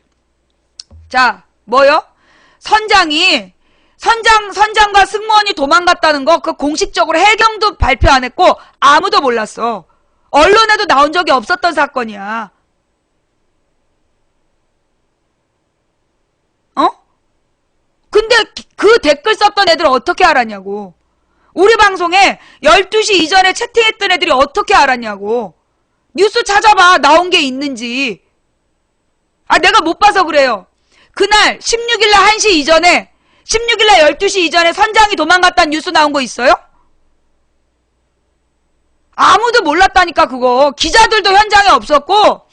자, 뭐요? 선장과 승무원이 도망갔다는 거, 그 공식적으로 해경도 발표 안 했고, 아무도 몰랐어. 언론에도 나온 적이 없었던 사건이야. 근데 그 댓글 썼던 애들 어떻게 알았냐고. 우리 방송에 12시 이전에 채팅했던 애들이 어떻게 알았냐고. 뉴스 찾아봐. 나온 게 있는지. 내가 못 봐서 그래요. 그날 16일날 1시 이전에, 16일날 12시 이전에 선장이 도망갔다는 뉴스 나온 거 있어요? 아무도 몰랐다니까 그거. 기자들도 현장에 없었고,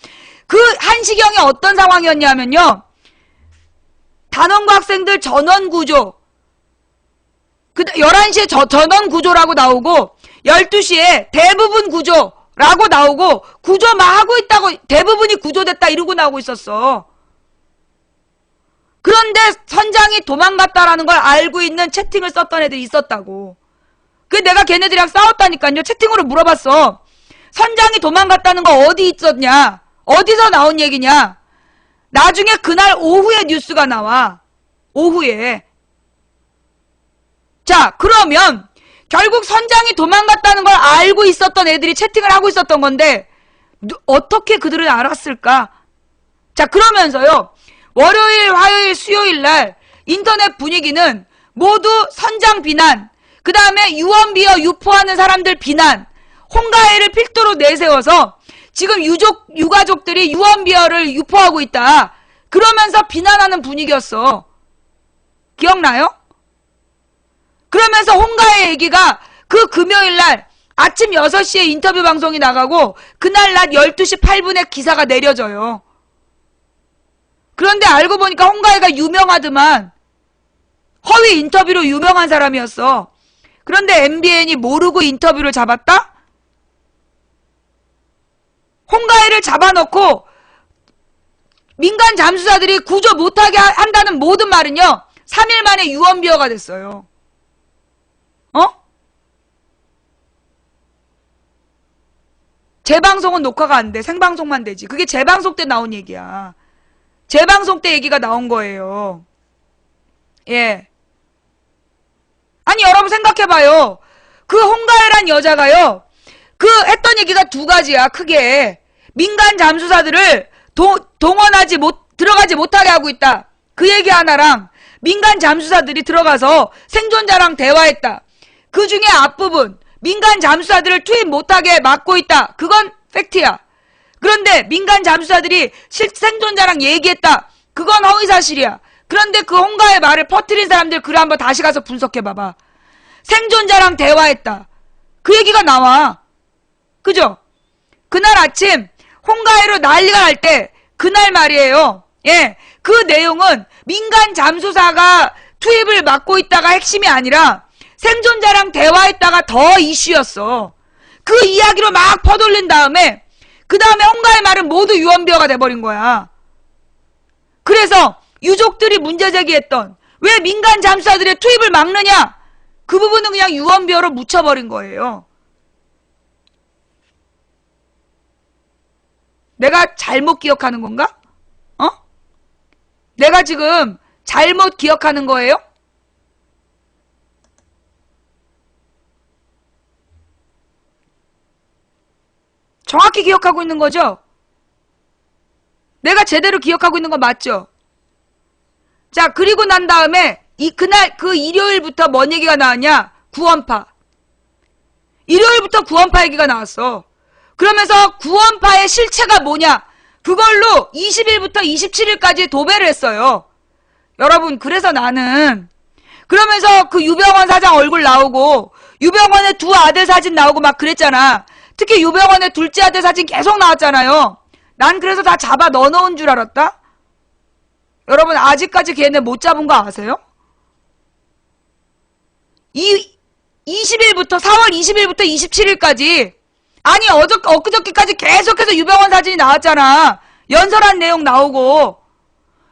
그 1시경에 어떤 상황이었냐면요. 단원고 학생들 전원구조. 11시에 전원구조라고 나오고, 12시에 대부분 구조라고 나오고, 구조 막 하고 있다고, 대부분이 구조됐다 이러고 나오고 있었어. 그런데 선장이 도망갔다라는 걸 알고 있는 채팅을 썼던 애들이 있었다고. 내가 걔네들이랑 싸웠다니까요. 채팅으로 물어봤어. 선장이 도망갔다는 거 어디 있었냐? 어디서 나온 얘기냐? 나중에 그날 오후에 뉴스가 나와. 오후에. 자, 그러면 결국 선장이 도망갔다는 걸 알고 있었던 애들이 채팅을 하고 있었던 건데 어떻게 그들은 알았을까? 자, 그러면서요. 월요일, 화요일, 수요일 날 인터넷 분위기는 모두 선장 비난, 그 다음에 유언비어 유포하는 사람들 비난, 홍가혜를 필두로 내세워서 지금 유가족들이 유언비어를 유포하고 있다. 그러면서 비난하는 분위기였어. 기억나요? 그러면서 홍가혜 얘기가 그 금요일날 아침 6시에 인터뷰 방송이 나가고 그날 낮 12시 8분에 기사가 내려져요. 그런데 알고 보니까 홍가혜가 유명하더만. 허위 인터뷰로 유명한 사람이었어. 그런데 MBN이 모르고 인터뷰를 잡았다? 홍가혜를 잡아놓고 민간 잠수사들이 구조 못하게 한다는 모든 말은요. 3일 만에 유언비어가 됐어요. 재방송은 녹화가 안 돼. 생방송만 되지. 그게 재방송 때 나온 얘기야. 재방송 때 얘기가 나온 거예요. 예. 아니 여러분 생각해봐요. 그 홍가혜란 여자가요. 했던 얘기가 두 가지야. 크게. 민간 잠수사들을 들어가지 못하게 하고 있다. 그 얘기 하나랑 민간 잠수사들이 들어가서 생존자랑 대화했다. 그 중에 앞부분 민간 잠수사들을 투입 못하게 막고 있다. 그건 팩트야. 그런데 민간 잠수사들이 생존자랑 얘기했다. 그건 허위사실이야. 그런데 그 홍가의 말을 퍼뜨린 사람들 글 한번 다시 가서 분석해봐봐. 생존자랑 대화했다. 그 얘기가 나와. 그죠? 그날 아침 홍가혜로 난리가 날 때 그날 말이에요. 예, 그 내용은 민간 잠수사가 투입을 막고 있다가 핵심이 아니라 생존자랑 대화했다가 더 이슈였어. 그 이야기로 막 퍼돌린 다음에 그 다음에 홍가의 말은 모두 유언비어가 돼버린 거야. 그래서 유족들이 문제 제기했던 왜 민간 잠수사들의 투입을 막느냐? 그 부분은 그냥 유언비어로 묻혀버린 거예요. 내가 잘못 기억하는 건가? 내가 지금 잘못 기억하는 거예요? 정확히 기억하고 있는 거죠? 내가 제대로 기억하고 있는 거 맞죠? 자, 그리고 난 다음에 그날 그 일요일부터 뭔 얘기가 나왔냐? 구원파. 일요일부터 구원파 얘기가 나왔어. 그러면서 구원파의 실체가 뭐냐? 그걸로 20일부터 27일까지 도배를 했어요. 여러분, 그래서 나는 그러면서 그 유병원 사장 얼굴 나오고 유병원의 두 아들 사진 나오고 막 그랬잖아. 특히 유병원의 둘째 아들 사진 계속 나왔잖아요. 난 그래서 다 잡아 넣어놓은 줄 알았다? 여러분, 아직까지 걔네 못 잡은 거 아세요? 20일부터 4월 20일부터 27일까지 아니 엊그저께까지 계속해서 유병원 사진이 나왔잖아. 연설한 내용 나오고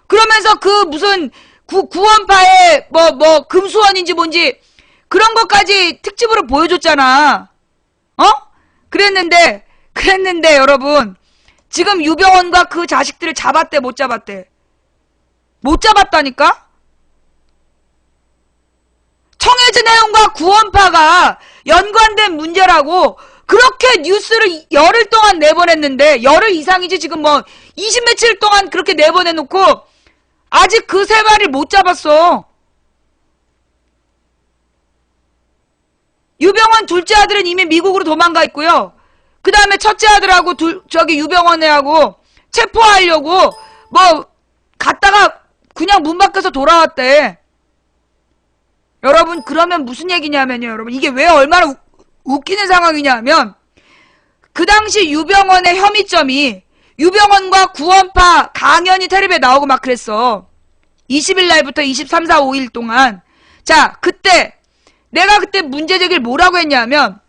그러면서 그 무슨 구원파의 뭐 금수원인지 뭔지 그런 것까지 특집으로 보여줬잖아. 어? 그랬는데 여러분 지금 유병원과 그 자식들을 잡았대 못 잡았대? 못 잡았다니까? 청해진 내용과 구원파가 연관된 문제라고 그렇게 뉴스를 열흘 동안 내보냈는데 열흘 이상이지 지금 뭐 20 며칠 동안 그렇게 내보내놓고 아직 그 세 마리를 못 잡았어. 유병원 둘째 아들은 이미 미국으로 도망가 있고요. 그 다음에 첫째 아들하고 유병원 애하고 체포하려고 뭐 갔다가 그냥 문 밖에서 돌아왔대. 여러분 그러면 무슨 얘기냐면요. 여러분 이게 왜 얼마나 웃기는 상황이냐면 그 당시 유병원의 혐의점이 유병원과 구원파 강연이 텔레비에 나오고 막 그랬어. 20일 날부터 23, 4, 5일 동안. 자, 그때 내가 그때 문제제기를 뭐라고 했냐면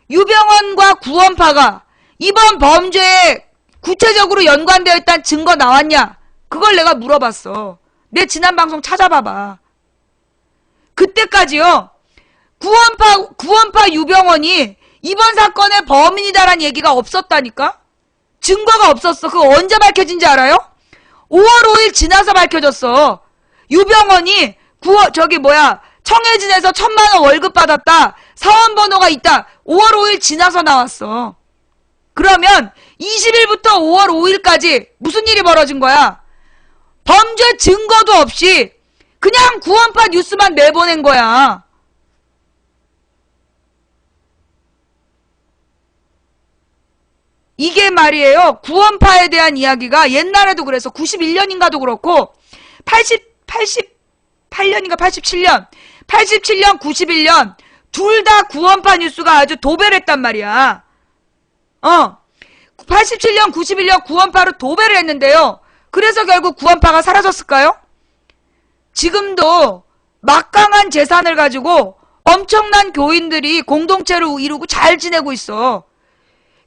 유병원과 구원파가 이번 범죄에 구체적으로 연관되어 있다는 증거 나왔냐? 그걸 내가 물어봤어. 내 지난 방송 찾아봐봐. 그때까지요. 구원파 유병원이 이번 사건의 범인이다라는 얘기가 없었다니까? 증거가 없었어. 그거 언제 밝혀진지 알아요? 5월 5일 지나서 밝혀졌어. 유병원이 청해진에서 1,000만 원 월급 받았다. 사원번호가 있다. 5월 5일 지나서 나왔어. 그러면 20일부터 5월 5일까지 무슨 일이 벌어진 거야? 범죄 증거도 없이 그냥 구원파 뉴스만 내보낸 거야. 이게 말이에요. 구원파에 대한 이야기가 옛날에도 그래서 91년인가도 그렇고 88년인가 87년 91년 둘 다 구원파 뉴스가 아주 도배를 했단 말이야. 87년 91년 구원파로 도배를 했는데요. 그래서 결국 구원파가 사라졌을까요? 지금도 막강한 재산을 가지고 엄청난 교인들이 공동체를 이루고 잘 지내고 있어.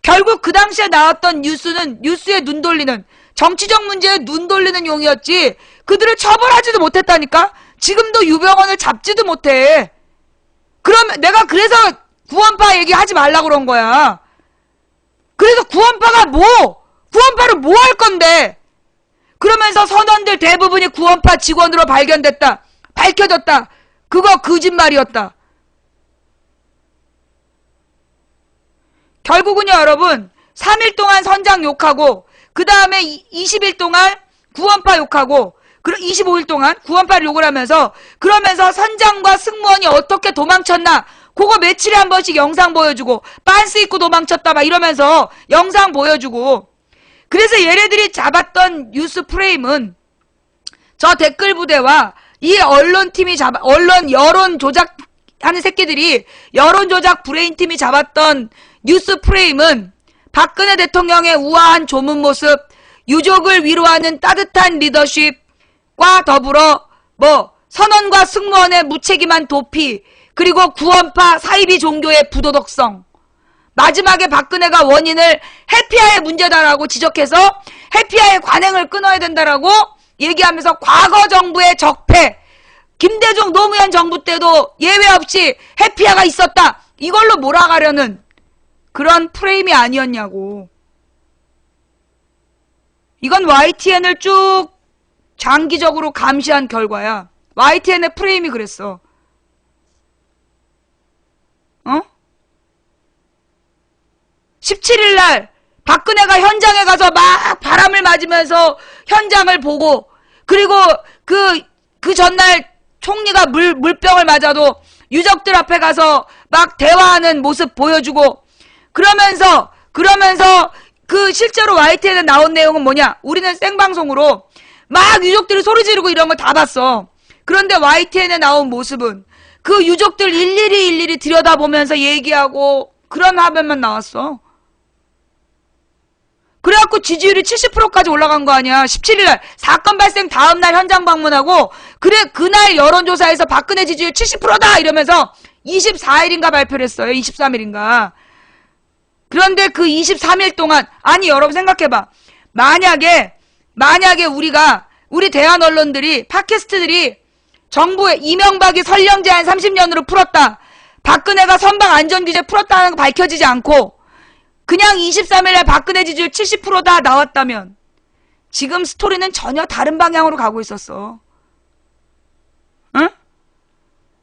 결국 그 당시에 나왔던 뉴스는 뉴스에 눈 돌리는 정치적 문제에 눈 돌리는 용이었지 그들을 처벌하지도 못했다니까? 지금도 유병원을 잡지도 못해. 그러면 내가 그래서 구원파 얘기하지 말라고 그런 거야. 그래서 구원파로 뭐 할 건데? 그러면서 선원들 대부분이 구원파 직원으로 밝혀졌다. 그거 거짓말이었다. 결국은요 여러분 3일 동안 선장 욕하고 그 다음에 20일 동안 구원파 욕하고 25일 동안 구원파를 욕을 하면서 그러면서 선장과 승무원이 어떻게 도망쳤나 그거 며칠에 한 번씩 영상 보여주고 빤스 입고 도망쳤다 막 이러면서 영상 보여주고 그래서 얘네들이 잡았던 뉴스 프레임은 저 댓글 부대와 이 언론팀이 언론 여론 조작하는 새끼들이 여론 조작 브레인팀이 잡았던 뉴스 프레임은 박근혜 대통령의 우아한 조문 모습, 유족을 위로하는 따뜻한 리더십과 더불어 선원과 승무원의 무책임한 도피, 그리고 구원파 사이비 종교의 부도덕성. 마지막에 박근혜가 원인을 해피아의 문제다라고 지적해서 해피아의 관행을 끊어야 된다라고 얘기하면서 과거 정부의 적폐, 김대중 노무현 정부 때도 예외 없이 해피아가 있었다. 이걸로 몰아가려는 그런 프레임이 아니었냐고. 이건 YTN을 쭉 장기적으로 감시한 결과야. YTN의 프레임이 그랬어. 17일 날 박근혜가 현장에 가서 막 바람을 맞으면서 현장을 보고, 그리고 그 전날 총리가 물병을 맞아도 유족들 앞에 가서 막 대화하는 모습 보여주고, 그러면서 그 실제로 YTN에 나온 내용은 뭐냐? 우리는 생방송으로 막 유족들이 소리 지르고 이런 걸 다 봤어. 그런데 YTN에 나온 모습은 그 유족들 일일이 들여다보면서 얘기하고 그런 화면만 나왔어. 그래갖고 지지율이 70%까지 올라간 거 아니야. 17일날 사건 발생 다음날 현장 방문하고, 그래 그날 여론조사에서 박근혜 지지율 70%다 이러면서 24일인가 발표를 했어요. 23일인가. 그런데 그 23일 동안, 아니 여러분 생각해봐. 만약에 우리 대한 언론들이, 팟캐스트들이 정부의 이명박이 설령 제한 30년으로 풀었다, 박근혜가 선박 안전규제 풀었다는 거 밝혀지지 않고 그냥 23일에 박근혜 지지율 70%다 나왔다면 지금 스토리는 전혀 다른 방향으로 가고 있었어. 응?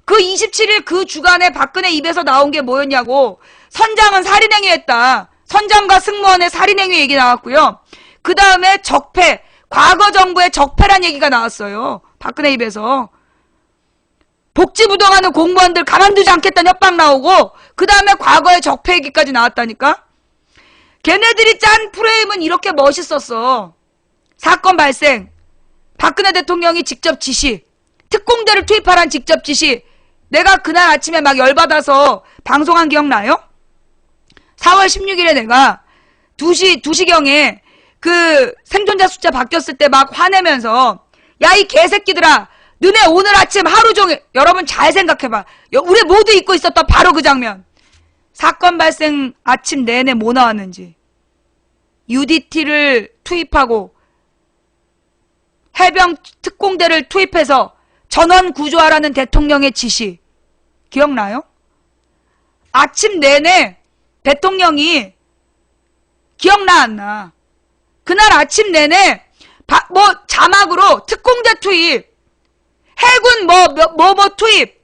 그 27일 그 주간에 박근혜 입에서 나온 게 뭐였냐고. 선장은 살인행위 했다. 선장과 승무원의 살인행위 얘기 나왔고요. 그 다음에 적폐, 과거 정부의 적폐란 얘기가 나왔어요. 박근혜 입에서. 복지부동하는 공무원들 가만두지 않겠다는 협박 나오고, 그 다음에 과거의 적폐 얘기까지 나왔다니까? 걔네들이 짠 프레임은 이렇게 멋있었어. 사건 발생, 박근혜 대통령이 직접 지시, 특공대를 투입하란 직접 지시. 내가 그날 아침에 막 열받아서 방송한 기억나요? 4월 16일에 내가 2시경에 그 생존자 숫자 바뀌었을 때 막 화내면서, 야 이 개새끼들아, 너네 오늘 아침 하루 종일, 여러분 잘 생각해봐. 우리 모두 잊고 있었던 바로 그 장면. 사건 발생 아침 내내 뭐 나왔는지. UDT를 투입하고 해병 특공대를 투입해서 전원 구조하라는 대통령의 지시. 기억나요? 아침 내내 대통령이, 기억나 안 나? 그날 아침 내내 자막으로 특공대 투입, 해군 투입,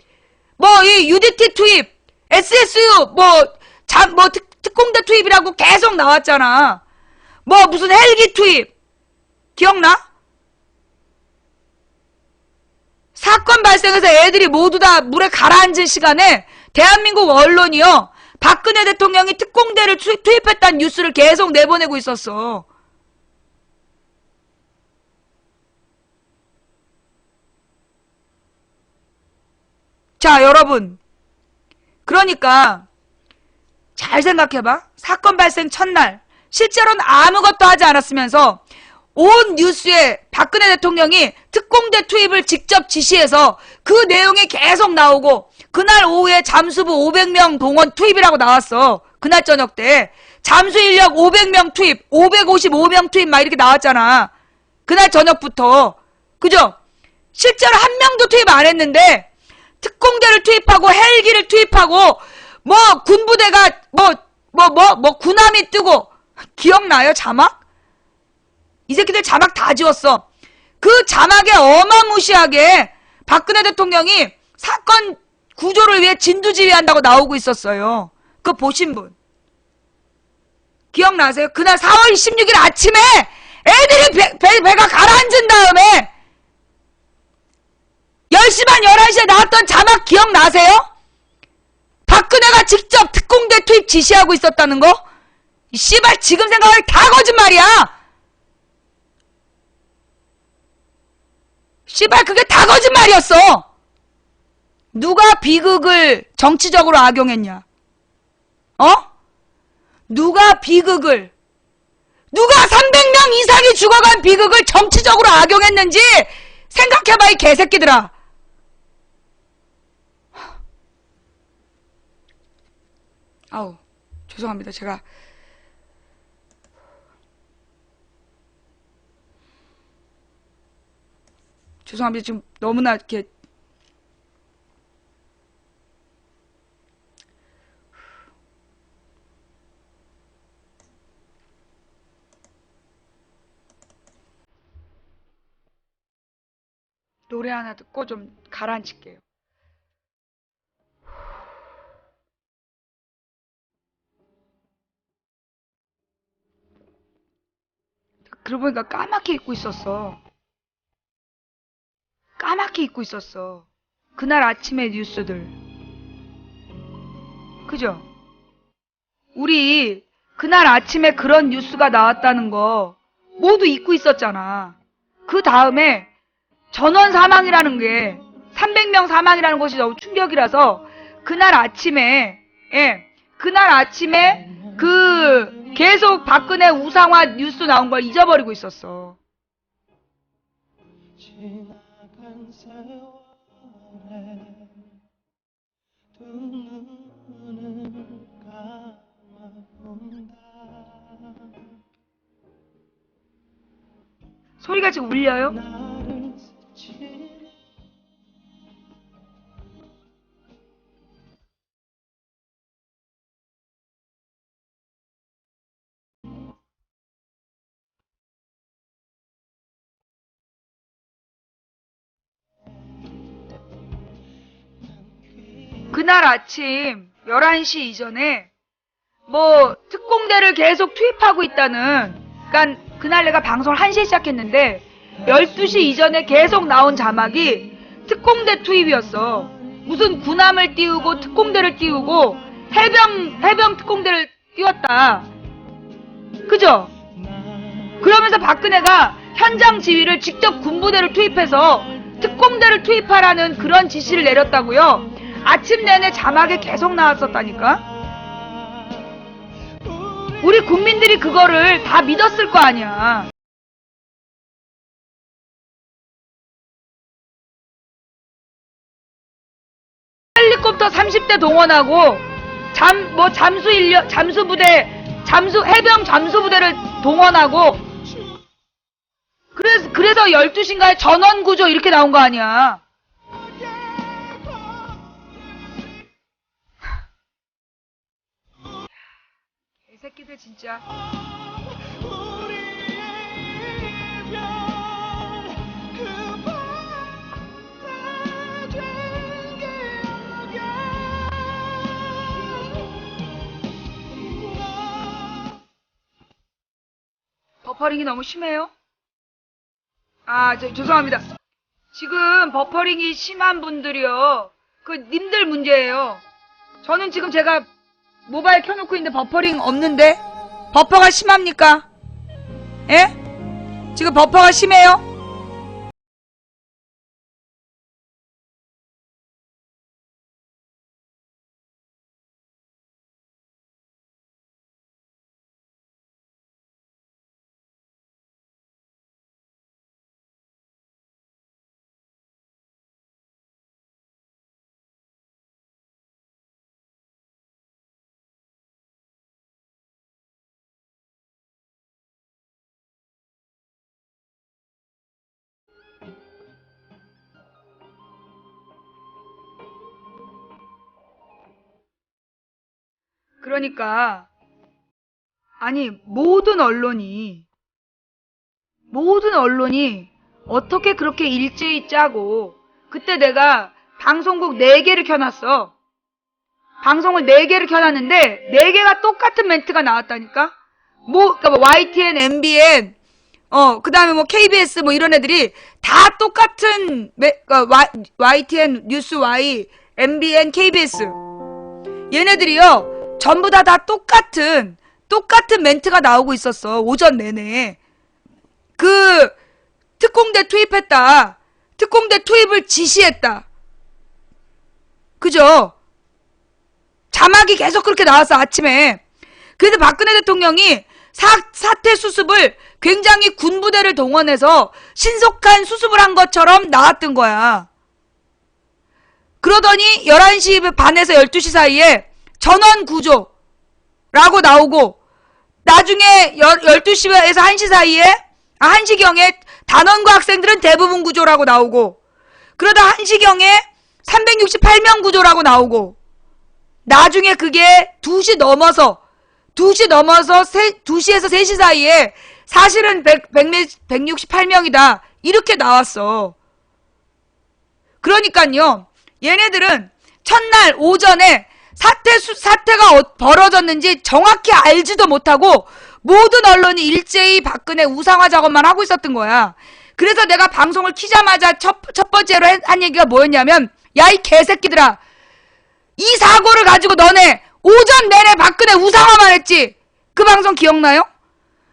이 UDT 투입, SSU 특공대 투입이라고 계속 나왔잖아. 무슨 헬기 투입. 기억나? 사건 발생해서 애들이 모두 다 물에 가라앉은 시간에 대한민국 언론이요, 박근혜 대통령이 특공대를 투입했다는 뉴스를 계속 내보내고 있었어. 자, 여러분. 그러니까 잘 생각해봐. 사건 발생 첫날 실제로는 아무것도 하지 않았으면서 온 뉴스에 박근혜 대통령이 특공대 투입을 직접 지시해서 그 내용이 계속 나오고, 그날 오후에 잠수부 500명 동원 투입이라고 나왔어. 그날 저녁 때 잠수 인력 500명 투입, 555명 투입 막 이렇게 나왔잖아. 그날 저녁부터. 그죠? 실제로 한 명도 투입 안 했는데 특공대를 투입하고 헬기를 투입하고 군부대가 군함이 뜨고. 기억나요? 자막? 이 새끼들 자막 다 지웠어. 그 자막에 어마무시하게 박근혜 대통령이 사건 구조를 위해 진두지휘한다고 나오고 있었어요. 그거 보신 분 기억나세요? 그날 4월 16일 아침에 애들이 배가 가라앉은 다음에 10시 반 11시에 나왔던 자막 기억나세요? 박근혜가 직접 특공대 투입 지시하고 있었다는 거? 이 씨발 지금 생각하면 다 거짓말이야. 씨발 그게 다 거짓말이었어. 누가 비극을 정치적으로 악용했냐? 누가 300명 이상이 죽어간 비극을 정치적으로 악용했는지 생각해봐, 이 개새끼들아. 아우, 죄송합니다. 제가 죄송합니다. 지금 너무나 이렇게 노래 하나 듣고 좀 가라앉힐게요. 그러고 보니까 까맣게 잊고 있었어. 까맣게 잊고 있었어. 그날 아침의 뉴스들. 그죠? 우리 그날 아침에 그런 뉴스가 나왔다는 거 모두 잊고 있었잖아. 그 다음에 전원 사망이라는 게 300명 사망이라는 것이 너무 충격이라서 그날 아침에 그 계속 박근혜 우상화 뉴스 나온 걸 잊어버리고 있었어. 지나간 세월에 두 눈을 감아본다. 소리가 지금 울려요? 나를 스치는 그날 아침 11시 이전에 뭐 특공대를 계속 투입하고 있다는, 그러니까 그날 내가 방송을 1시에 시작했는데 12시 이전에 계속 나온 자막이 특공대 투입이었어. 무슨 군함을 띄우고 특공대를 띄우고 해병 특공대를 띄웠다. 그죠? 그러면서 박근혜가 현장 지휘를 직접 군부대를 투입해서 특공대를 투입하라는 그런 지시를 내렸다고요. 아침 내내 자막에 계속 나왔었다니까. 우리 국민들이 그거를 다 믿었을 거 아니야. 헬리콥터 30대 동원하고 해병 잠수부대를 동원하고 그래서 12시인가에 전원구조 이렇게 나온 거 아니야. 이 새끼들 진짜. 버퍼링이 너무 심해요? 죄송합니다. 지금 버퍼링이 심한 분들이요. 님들 문제예요. 저는 지금 제가 모바일 켜놓고 있는데 버퍼링 없는데? 버퍼가 심합니까? 예? 지금 버퍼가 심해요? 그러니까 아니 모든 언론이 어떻게 그렇게 일제히 짜고, 그때 내가 방송국 4개를 켜놨어. 방송을 4개를 켜놨는데 4개가 똑같은 멘트가 나왔다니까. 그러니까 YTN, MBN, 그 다음에 뭐 KBS 뭐 이런 애들이 다 똑같은 YTN, 뉴스 Y, MBN, KBS 얘네들이요 전부 다 똑같은 멘트가 나오고 있었어. 오전 내내. 특공대 투입했다. 특공대 투입을 지시했다. 그죠? 자막이 계속 그렇게 나왔어, 아침에. 그래서 박근혜 대통령이 사태 수습을 굉장히 군부대를 동원해서 신속한 수습을 한 것처럼 나왔던 거야. 그러더니 11시 반에서 12시 사이에 전원 구조라고 나오고, 나중에 12시에서 1시 사이에 1시경에 단원고 학생들은 대부분 구조라고 나오고, 그러다 1시경에 368명 구조라고 나오고, 나중에 그게 2시 넘어서 2시에서 3시 사이에 사실은 168명이다 이렇게 나왔어. 그러니까요 얘네들은 첫날 오전에 사태가 벌어졌는지 정확히 알지도 못하고 모든 언론이 일제히 박근혜 우상화 작업만 하고 있었던 거야. 그래서 내가 방송을 키자마자 첫 번째로 한 얘기가 뭐였냐면, 야, 이 개새끼들아, 이 사고를 가지고 너네 오전 내내 박근혜 우상화만 했지. 그 방송 기억나요?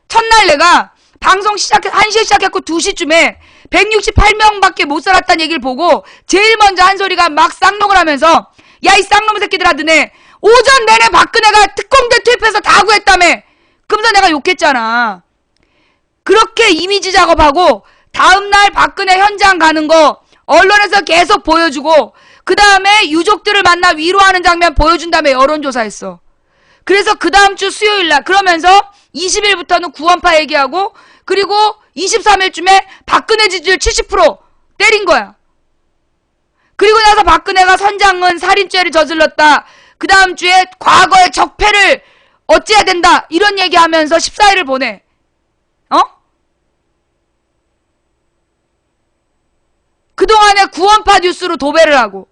첫날 내가 방송 1시에 시작했고 2시쯤에 168명밖에 못 살았다는 얘기를 보고 제일 먼저 한 소리가 막 쌍욕을 하면서, 야, 이 쌍놈 새끼들아, 너네 오전 내내 박근혜가 특공대 투입해서 다 구했다며. 그러면서 내가 욕했잖아. 그렇게 이미지 작업하고 다음날 박근혜 현장 가는 거 언론에서 계속 보여주고, 그 다음에 유족들을 만나 위로하는 장면 보여준 다음에 여론조사했어. 그래서 그 다음 주 수요일날, 그러면서 20일부터는 구원파 얘기하고, 그리고 23일쯤에 박근혜 지지율 70% 때린 거야. 그리고 나서 박근혜가 선장은 살인죄를 저질렀다. 그 다음 주에 과거의 적폐를 어찌해야 된다. 이런 얘기하면서 14일을 보내. 그동안에 구원파 뉴스로 도배를 하고.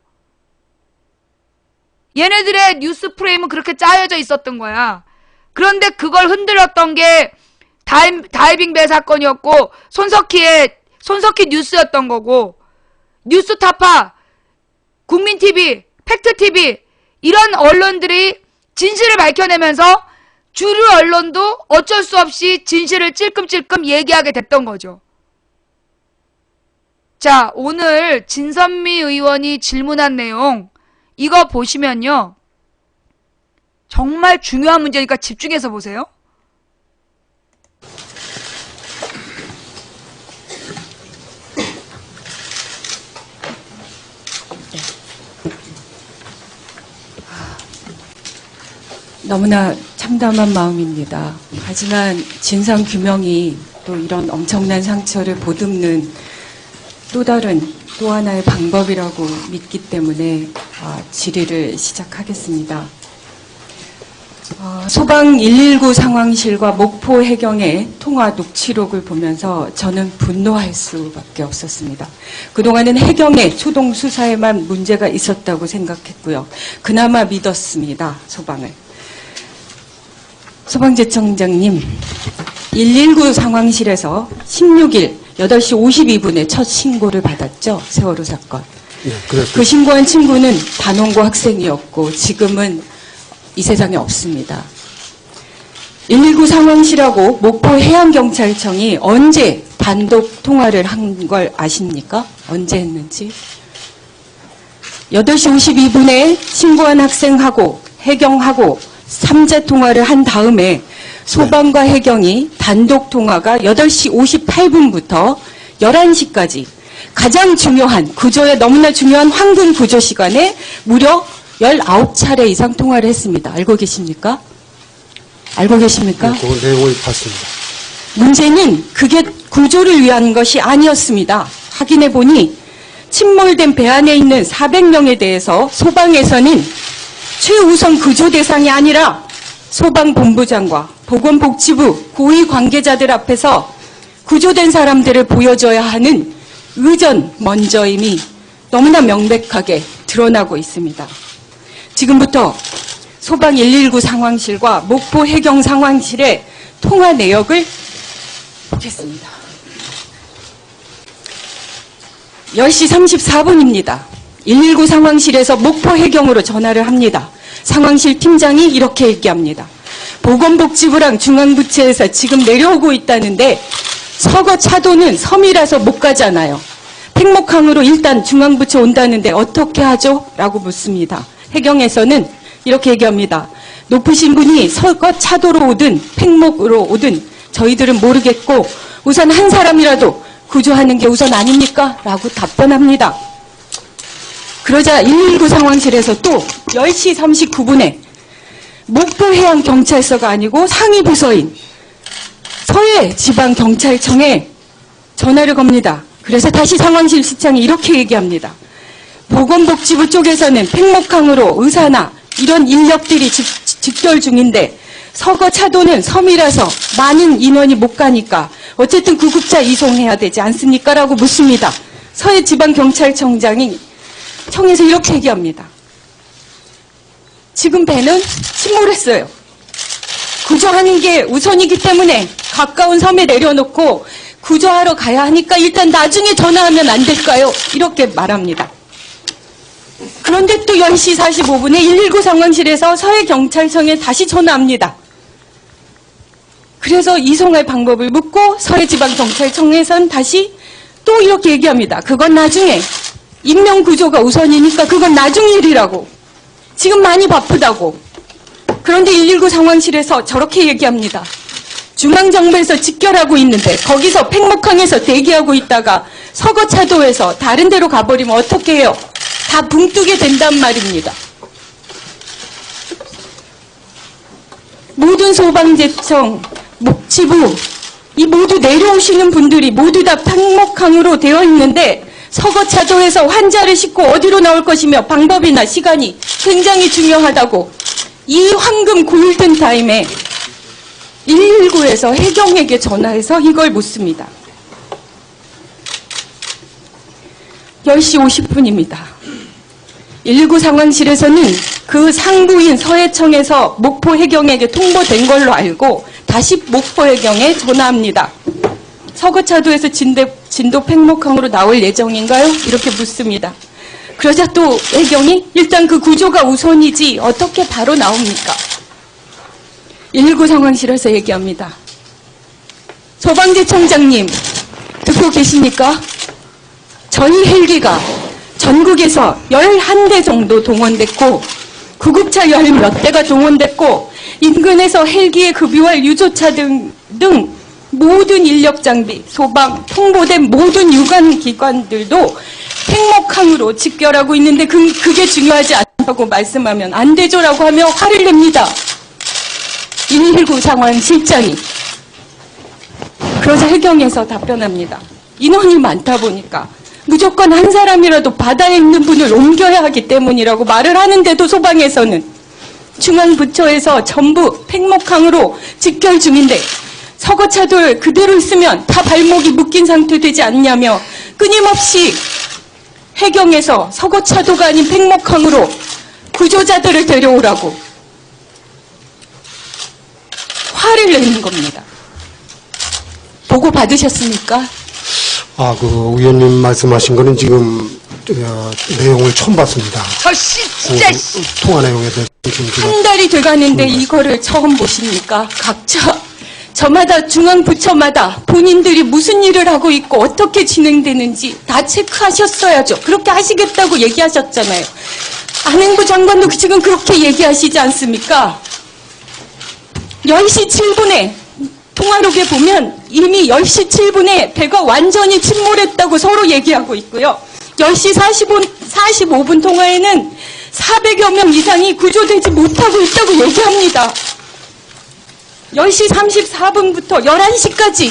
얘네들의 뉴스 프레임은 그렇게 짜여져 있었던 거야. 그런데 그걸 흔들었던 게 다이빙 배 사건이었고, 손석희 뉴스였던 거고, 뉴스타파, 국민TV, 팩트TV, 이런 언론들이 진실을 밝혀내면서 주류 언론도 어쩔 수 없이 진실을 찔끔찔끔 얘기하게 됐던 거죠. 자, 오늘 진선미 의원이 질문한 내용, 이거 보시면요, 정말 중요한 문제니까 집중해서 보세요. 너무나 참담한 마음입니다. 하지만 진상규명이 또 이런 엄청난 상처를 보듬는 또 하나의 방법이라고 믿기 때문에 질의를 시작하겠습니다. 소방 119 상황실과 목포 해경의 통화 녹취록을 보면서 저는 분노할 수밖에 없었습니다. 그동안은 해경의 초동 수사에만 문제가 있었다고 생각했고요. 그나마 믿었습니다, 소방을. 소방제청장님, 119 상황실에서 16일 8시 52분에 첫 신고를 받았죠. 세월호 사건. 네, 그렇습니다. 그 신고한 친구는 단원고 학생이었고 지금은 이 세상에 없습니다. 119 상황실하고 목포 해양경찰청이 언제 단독 통화를 한 걸 아십니까? 언제 했는지? 8시 52분에 신고한 학생하고 해경하고 3자 통화를 한 다음에 소방과 해경이 단독 통화가 8시 58분부터 11시까지 가장 중요한 구조에 너무나 중요한 황금 구조 시간에 무려 19차례 이상 통화를 했습니다. 알고 계십니까? 알고 계십니까? 그 내용을 봤습니다. 문제는 그게 구조를 위한 것이 아니었습니다. 확인해 보니 침몰된 배 안에 있는 400명에 대해서 소방에서는 최우선 구조 대상이 아니라 소방본부장과 보건복지부 고위 관계자들 앞에서 구조된 사람들을 보여줘야 하는 의전 먼저임이 너무나 명백하게 드러나고 있습니다. 지금부터 소방 119 상황실과 목포 해경 상황실의 통화 내역을 보겠습니다. 10시 34분입니다. 119 상황실에서 목포 해경으로 전화를 합니다. 상황실 팀장이 이렇게 얘기합니다. 보건복지부랑 중앙부처에서 지금 내려오고 있다는데 서거 차도는 섬이라서 못 가잖아요. 팽목항으로 일단 중앙부처 온다는데 어떻게 하죠? 라고 묻습니다. 해경에서는 이렇게 얘기합니다. 높으신 분이 서거 차도로 오든 팽목으로 오든 저희들은 모르겠고 우선 한 사람이라도 구조하는 게 우선 아닙니까? 라고 답변합니다. 그러자 119 상황실에서 또 10시 39분에 목포해양경찰서가 아니고 상위 부서인 서해지방경찰청에 전화를 겁니다. 그래서 다시 상황실 시장이 이렇게 얘기합니다. 보건복지부 쪽에서는 팽목항으로 의사나 이런 인력들이 직결 중인데 서거 차도는 섬이라서 많은 인원이 못 가니까 어쨌든 구급차 이송해야 되지 않습니까? 라고 묻습니다. 서해지방경찰청장이 청에서 이렇게 얘기합니다. 지금 배는 침몰했어요. 구조하는 게 우선이기 때문에 가까운 섬에 내려놓고 구조하러 가야 하니까 일단 나중에 전화하면 안 될까요? 이렇게 말합니다. 그런데 또 10시 45분에 119 상황실에서 서해경찰청에 다시 전화합니다. 그래서 이송할 방법을 묻고 서해지방경찰청에선 다시 또 이렇게 얘기합니다. 그건 나중에 인명구조가 우선이니까 그건 나중 일이라고. 지금 많이 바쁘다고. 그런데 119 상황실에서 저렇게 얘기합니다. 중앙정부에서 직결하고 있는데 거기서 팽목항에서 대기하고 있다가 서거차도에서 다른 데로 가버리면 어떻게 해요? 다 붕 뜨게 된단 말입니다. 모든 소방제청, 목지부 이 모두 내려오시는 분들이 모두 다 팽목항으로 되어 있는데 서거차도에서 환자를 싣고 어디로 나올 것이며 방법이나 시간이 굉장히 중요하다고 이 황금 골든타임에 119에서 해경에게 전화해서 이걸 묻습니다. 10시 50분입니다. 119 상황실에서는 그 상부인 서해청에서 목포 해경에게 통보된 걸로 알고 다시 목포 해경에 전화합니다. 서거차도에서 진도 팽목항으로 나올 예정인가요? 이렇게 묻습니다. 그러자 또 해경이 일단 그 구조가 우선이지 어떻게 바로 나옵니까? 119 상황실에서 얘기합니다. 소방대청장님 듣고 계십니까? 저희 헬기가 전국에서 11대 정도 동원됐고 구급차 10몇 대가 동원됐고 인근에서 헬기에 급유할 유조차 등 모든 인력 장비, 소방, 통보된 모든 유관 기관들도 팽목항으로 직결하고 있는데 그게 중요하지 않다고 말씀하면 안 되죠라고 하며 화를 냅니다. 119 상황실장이. 그러자 해경에서 답변합니다. 인원이 많다 보니까 무조건 한 사람이라도 바다에 있는 분을 옮겨야 하기 때문이라고 말을 하는데도 소방에서는 중앙부처에서 전부 팽목항으로 직결 중인데 서거차도에 그대로 있으면 다 발목이 묶인 상태 되지 않냐며 끊임없이 해경에서 서거차도가 아닌 팽목항으로 구조자들을 데려오라고 화를 내는 겁니다. 보고 받으셨습니까? 그 의원님 말씀하신 거는 지금 내용을 처음 봤습니다. 진짜 통화 내용에 대해서 지금 제가 한 달이 돼가는데 이거를 처음 보십니까? 각자 저마다 중앙부처마다 본인들이 무슨 일을 하고 있고 어떻게 진행되는지 다 체크하셨어야죠. 그렇게 하시겠다고 얘기하셨잖아요. 안행부 장관도 지금 그렇게 얘기하시지 않습니까? 10시 7분에 통화록에 보면 이미 10시 7분에 배가 완전히 침몰했다고 서로 얘기하고 있고요. 10시 45분 통화에는 400여 명 이상이 구조되지 못하고 있다고 얘기합니다. 10시 34분부터 11시까지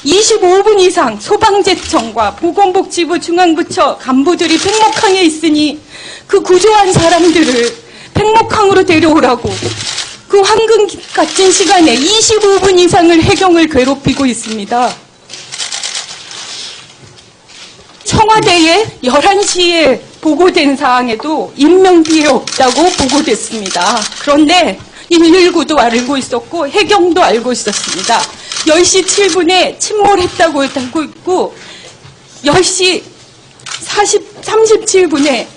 25분 이상 소방제청과 보건복지부 중앙부처 간부들이 팽목항에 있으니 그 구조한 사람들을 팽목항으로 데려오라고 그 황금 같은 시간에 25분 이상을 해경을 괴롭히고 있습니다. 청와대에 11시에 보고된 사항에도 인명피해 없다고 보고됐습니다. 그런데 119도 알고 있었고 해경도 알고 있었습니다. 10시 7분에 침몰했다고 하고 있고 10시 37분에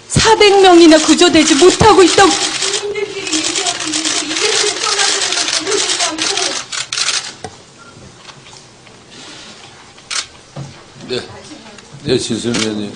400명이나 구조되지 못하고 있다고 국민들끼리 얘기하고 있는데 이게 불편하다고 보지도 않고 네, 진순 의원님.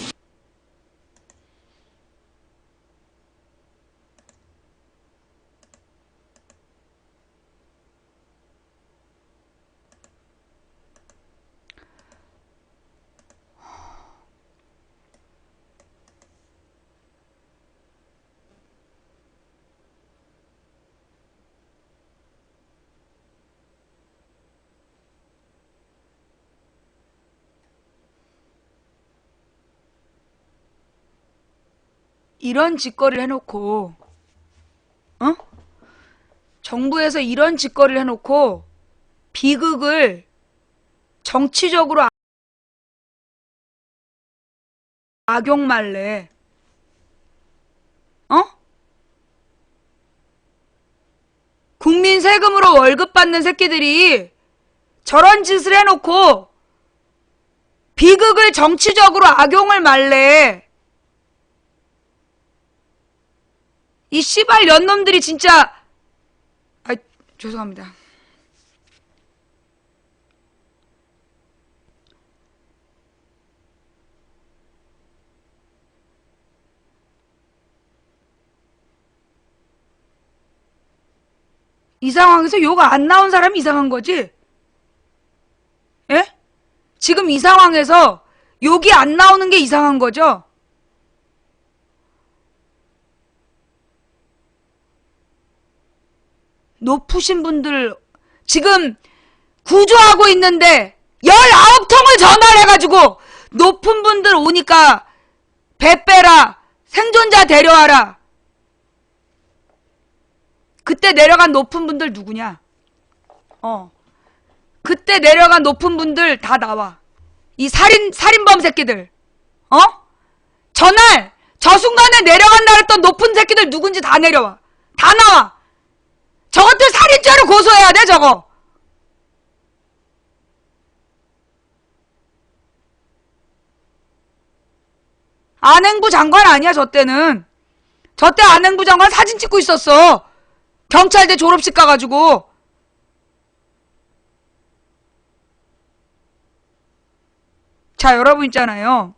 이런 짓거리를 해놓고, 정부에서 이런 짓거리를 해놓고, 비극을 정치적으로 악용말래. 어? 국민 세금으로 월급 받는 새끼들이 저런 짓을 해놓고 비극을 정치적으로 악용을 말래. 이 씨발 년놈들이 진짜. 아, 죄송합니다. 이 상황에서 욕 안 나온 사람이 이상한 거지? 예? 지금 이 상황에서 욕이 안 나오는 게 이상한 거죠? 높으신 분들 지금 구조하고 있는데 19통을 전화를 해가지고 높은 분들 오니까 배 빼라, 생존자 데려와라. 그때 내려간 높은 분들 누구냐? 그때 내려간 높은 분들 다 나와. 이 살인범 새끼들. 전날, 저 순간에 내려간다 했던 높은 새끼들 누군지 다 내려와. 다 나와. 저것들 살인죄로 고소해야 돼, 저거. 안행부 장관 아니야, 저 때는. 저 때 안행부 장관 사진 찍고 있었어. 경찰대 졸업식 가가지고. 자, 여러분 있잖아요.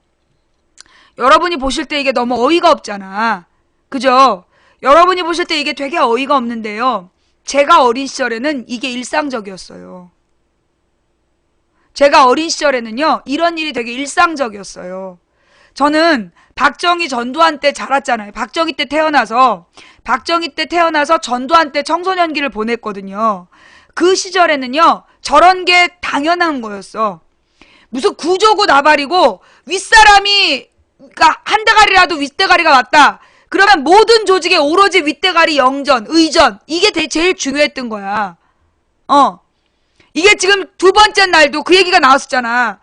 여러분이 보실 때 이게 너무 어이가 없잖아. 그죠? 여러분이 보실 때 이게 되게 어이가 없는데요. 제가 어린 시절에는 이게 일상적이었어요. 제가 어린 시절에는요, 이런 일이 되게 일상적이었어요. 저는 박정희 전두환 때 자랐잖아요. 박정희 때 태어나서 전두환 때 청소년기를 보냈거든요. 그 시절에는요, 저런 게 당연한 거였어. 무슨 구조고 나발이고 윗사람이 그러니까 한 대가리라도 윗대가리가 왔다. 그러면 모든 조직에 오로지 윗대가리 영전, 의전 이게 제일 중요했던 거야. 이게 지금 두 번째 날도 그 얘기가 나왔었잖아.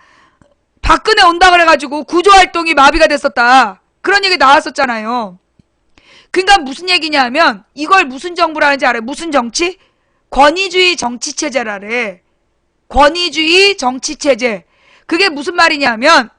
박근혜 온다 그래가지고 구조활동이 마비가 됐었다. 그런 얘기 나왔었잖아요. 그러니까 무슨 얘기냐면 이걸 무슨 정부라는지 알아요? 무슨 정치? 권위주의 정치체제라래. 권위주의 정치체제. 그게 무슨 말이냐면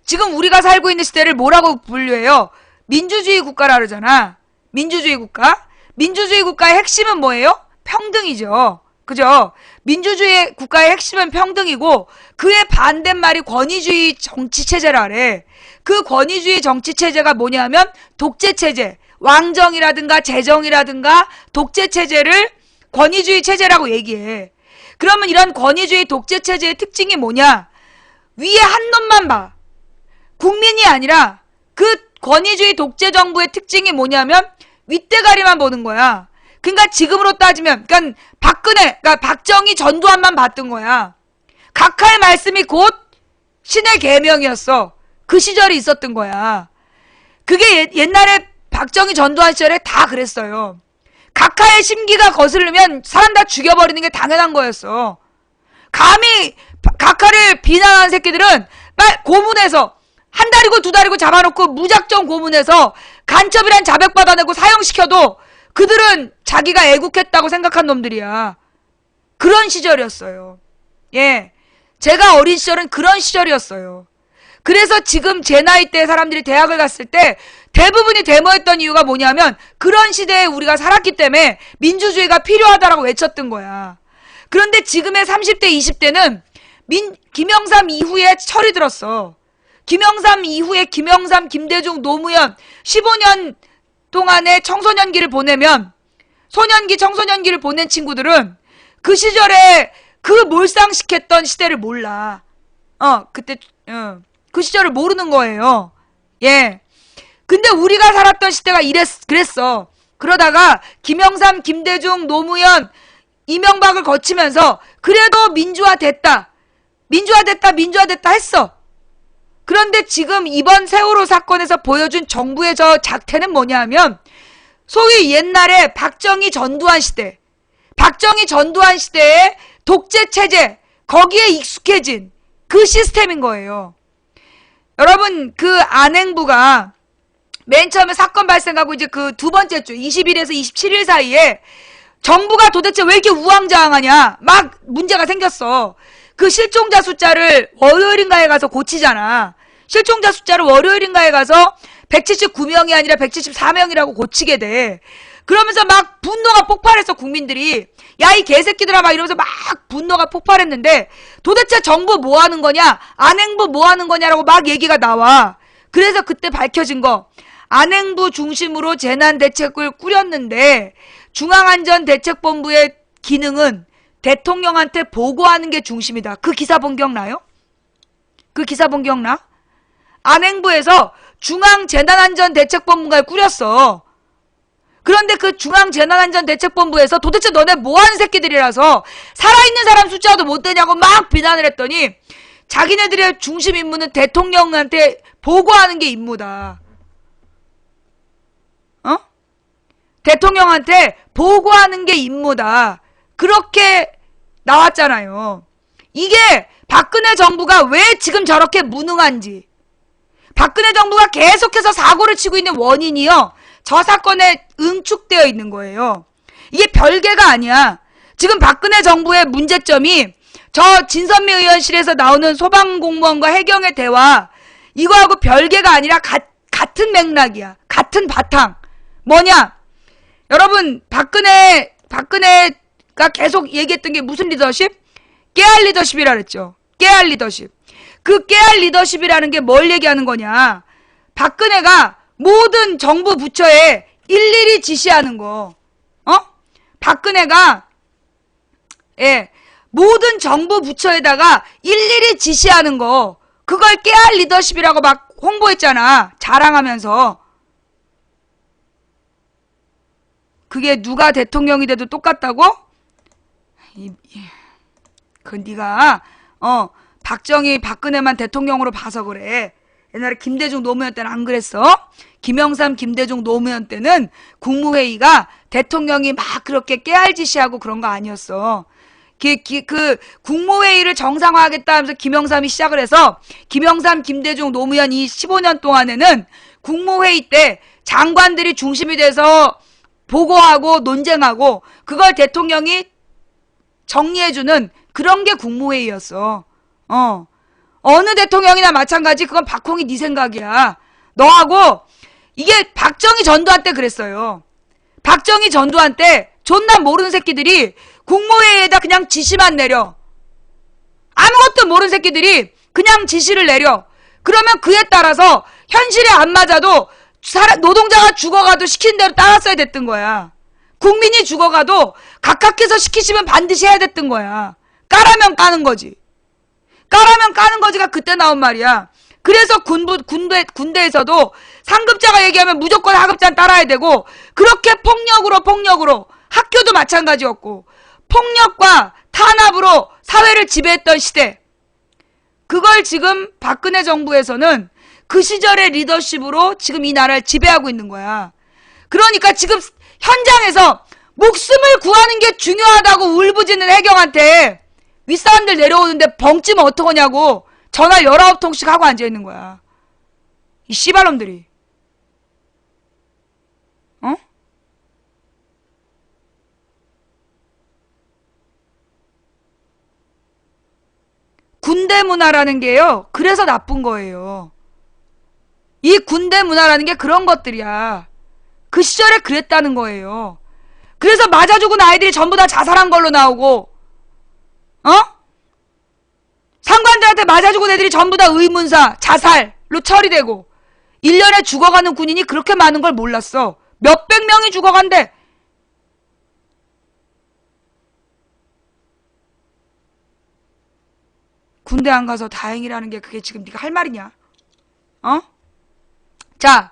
지금 우리가 살고 있는 시대를 뭐라고 분류해요? 민주주의 국가라 그러잖아. 민주주의 국가. 민주주의 국가의 핵심은 뭐예요? 평등이죠. 그죠? 민주주의 국가의 핵심은 평등이고 그의 반대말이 권위주의 정치체제라래. 그 권위주의 정치체제가 뭐냐면 독재체제. 왕정이라든가 재정이라든가 독재체제를 권위주의 체제라고 얘기해. 그러면 이런 권위주의 독재체제의 특징이 뭐냐? 위에 한 놈만 봐. 국민이 아니라 그 권위주의 독재정부의 특징이 뭐냐면 윗대가리만 보는 거야. 그러니까 지금으로 따지면 그러니까 그러니까 박정희 전두환만 봤던 거야. 각하의 말씀이 곧 신의 계명이었어. 그 시절이 있었던 거야. 그게 옛날에 박정희 전두환 시절에 다 그랬어요. 각하의 심기가 거스르면 사람 다 죽여버리는 게 당연한 거였어. 감히 각하를 비난하는 새끼들은 고문해서 한 달이고 두 달이고 잡아놓고 무작정 고문해서 간첩이란 자백 받아내고 사형시켜도 그들은 자기가 애국했다고 생각한 놈들이야. 그런 시절이었어요. 예, 제가 어린 시절은 그런 시절이었어요. 그래서 지금 제 나이 때 사람들이 대학을 갔을 때 대부분이 데모했던 이유가 뭐냐면 그런 시대에 우리가 살았기 때문에 민주주의가 필요하다라고 외쳤던 거야. 그런데 지금의 30대, 20대는 김영삼 이후에 철이 들었어. 김영삼 이후에 김영삼, 김대중, 노무현 15년 동안의 청소년기를 보내면 소년기, 청소년기를 보낸 친구들은 그 시절에 그 몰상식했던 시대를 몰라. 그 시절을 모르는 거예요. 예. 근데 우리가 살았던 시대가 그랬어. 그러다가 김영삼, 김대중, 노무현, 이명박을 거치면서 그래도 민주화됐다 했어. 그런데 지금 이번 세월호 사건에서 보여준 정부의 저 작태는 뭐냐면 소위 옛날에 박정희 전두환 시대의 독재체제 거기에 익숙해진 그 시스템인 거예요. 여러분 그 안행부가 맨 처음에 사건 발생하고 이제 그 두 번째 주 20일에서 27일 사이에 정부가 도대체 왜 이렇게 우왕좌왕하냐 막 문제가 생겼어. 그 실종자 숫자를 월요일인가에 가서 고치잖아. 실종자 숫자를 월요일인가에 가서 179명이 아니라 174명이라고 고치게 돼. 그러면서 막 분노가 폭발했어. 국민들이 야 이 개새끼들아 막 이러면서 막 분노가 폭발했는데 도대체 정부 뭐 하는 거냐 안행부 뭐 하는 거냐라고 막 얘기가 나와. 그래서 그때 밝혀진 거 안행부 중심으로 재난대책을 꾸렸는데 중앙안전대책본부의 기능은 대통령한테 보고하는 게 중심이다. 그 기사 본 기억나요? 그 기사 본 기억나? 안행부에서 중앙재난안전대책본부가 꾸렸어. 그런데 그 중앙재난안전대책본부에서 도대체 너네 뭐하는 새끼들이라서 살아있는 사람 숫자도 못 되냐고 막 비난을 했더니 자기네들의 중심 임무는 대통령한테 보고하는 게 임무다. 어? 대통령한테 보고하는 게 임무다. 그렇게 나왔잖아요. 이게 박근혜 정부가 왜 지금 저렇게 무능한지, 박근혜 정부가 계속해서 사고를 치고 있는 원인이요, 저 사건에 응축되어 있는 거예요. 이게 별개가 아니야. 지금 박근혜 정부의 문제점이 저 진선미 의원실에서 나오는 소방공무원과 해경의 대화, 이거하고 별개가 아니라 같은 맥락이야. 같은 바탕. 뭐냐? 여러분, 박근혜가 계속 얘기했던 게 무슨 리더십? 깨알 리더십이라 그랬죠. 깨알 리더십. 그 깨알 리더십이라는 게 뭘 얘기하는 거냐? 박근혜가 모든 정부 부처에 일일이 지시하는 거. 박근혜가 모든 정부 부처에다가 일일이 지시하는 거. 그걸 깨알 리더십이라고 막 홍보했잖아. 자랑하면서. 그게 누가 대통령이 돼도 똑같다고? 그건 네가 박정희 박근혜만 대통령으로 봐서 그래. 옛날에 김대중 노무현 때는 안 그랬어? 김영삼 김대중 노무현 때는 국무회의가 대통령이 막 그렇게 깨알지시하고 그런 거 아니었어. 그 국무회의를 정상화하겠다 하면서 김영삼이 시작을 해서 김영삼 김대중 노무현 이 15년 동안에는 국무회의 때 장관들이 중심이 돼서 보고하고 논쟁하고 그걸 대통령이 정리해주는 그런 게 국무회의였어. 어느 대통령이나 마찬가지. 그건 박홍희 네 생각이야. 너하고 이게 박정희 전두환 때 그랬어요. 박정희 전두환 때 존나 모르는 새끼들이 국무회의에다 그냥 지시만 내려. 아무것도 모르는 새끼들이 그냥 지시를 내려. 그러면 그에 따라서 현실에 안 맞아도 노동자가 죽어가도 시킨 대로 따랐어야 됐던 거야. 국민이 죽어가도 각하께서 시키시면 반드시 해야 됐던 거야. 까라면 까는 거지. 까라면 까는 거지가 그때 나온 말이야. 그래서 군대에서도 상급자가 얘기하면 무조건 하급자는 따라야 되고, 그렇게 폭력으로 학교도 마찬가지였고, 폭력과 탄압으로 사회를 지배했던 시대. 그걸 지금 박근혜 정부에서는 그 시절의 리더십으로 지금 이 나라를 지배하고 있는 거야. 그러니까 지금 현장에서 목숨을 구하는 게 중요하다고 울부짖는 해경한테 윗사람들 내려오는데 벙찌면 어떡하냐고 전화 19통씩 하고 앉아있는 거야. 이 씨발놈들이. 군대 문화라는 게요, 그래서 나쁜 거예요. 이 군대 문화라는 게 그런 것들이야. 그 시절에 그랬다는 거예요. 그래서 맞아 죽은 아이들이 전부 다 자살한 걸로 나오고, 상관들한테 맞아 죽은 애들이 전부 다 의문사, 자살로 처리되고, 1년에 죽어가는 군인이 그렇게 많은 걸 몰랐어. 몇백 명이 죽어간대. 군대 안 가서 다행이라는 게 그게 지금 네가 할 말이냐? 자,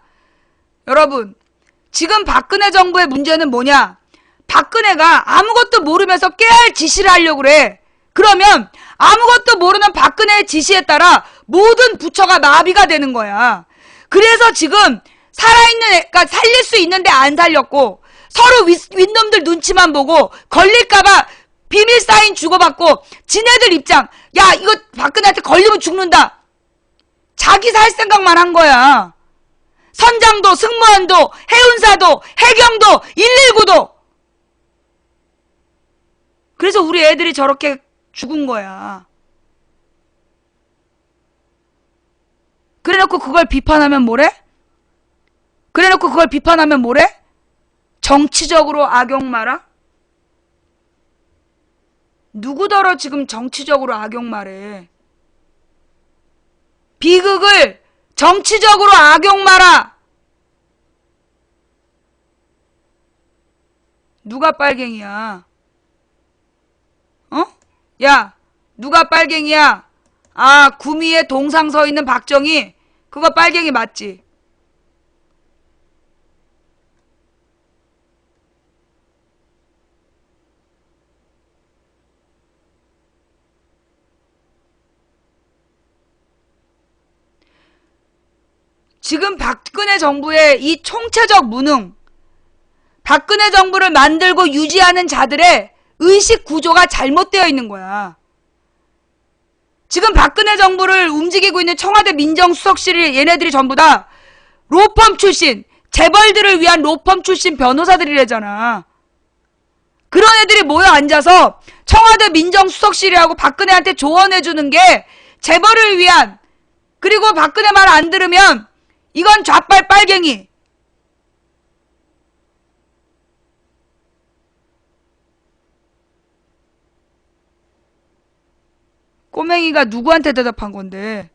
여러분, 지금 박근혜 정부의 문제는 뭐냐? 박근혜가 아무것도 모르면서 깨알 지시를 하려고 그래. 그러면 아무것도 모르는 박근혜의 지시에 따라 모든 부처가 마비가 되는 거야. 그래서 지금 살아있는 애가 살릴 수 있는데 안 살렸고, 서로 윗놈들 눈치만 보고 걸릴까봐 비밀 사인 주고받고, 지네들 입장, 야 이거 박근혜한테 걸리면 죽는다, 자기 살 생각만 한 거야. 선장도, 승무원도, 해운사도, 해경도, 119도. 그래서 우리 애들이 저렇게 죽은 거야. 그래놓고 그걸 비판하면 뭐래? 그래놓고 그걸 비판하면 뭐래? 정치적으로 악용말아? 누구더러 지금 정치적으로 악용말해? 비극을 정치적으로 악용말아! 누가 빨갱이야? 어? 야, 누가 빨갱이야? 아, 구미에 동상 서 있는 박정희, 그거 빨갱이 맞지? 지금 박근혜 정부의 이 총체적 무능, 박근혜 정부를 만들고 유지하는 자들의 의식 구조가 잘못되어 있는 거야. 지금 박근혜 정부를 움직이고 있는 청와대 민정수석실이 얘네들이 전부 다 로펌 출신, 재벌들을 위한 로펌 출신 변호사들이래잖아. 그런 애들이 모여 앉아서 청와대 민정수석실이라고 박근혜한테 조언해주는 게 재벌을 위한, 그리고 박근혜 말 안 들으면 이건 좌빨 빨갱이. 꼬맹이가 누구한테 대답한 건데?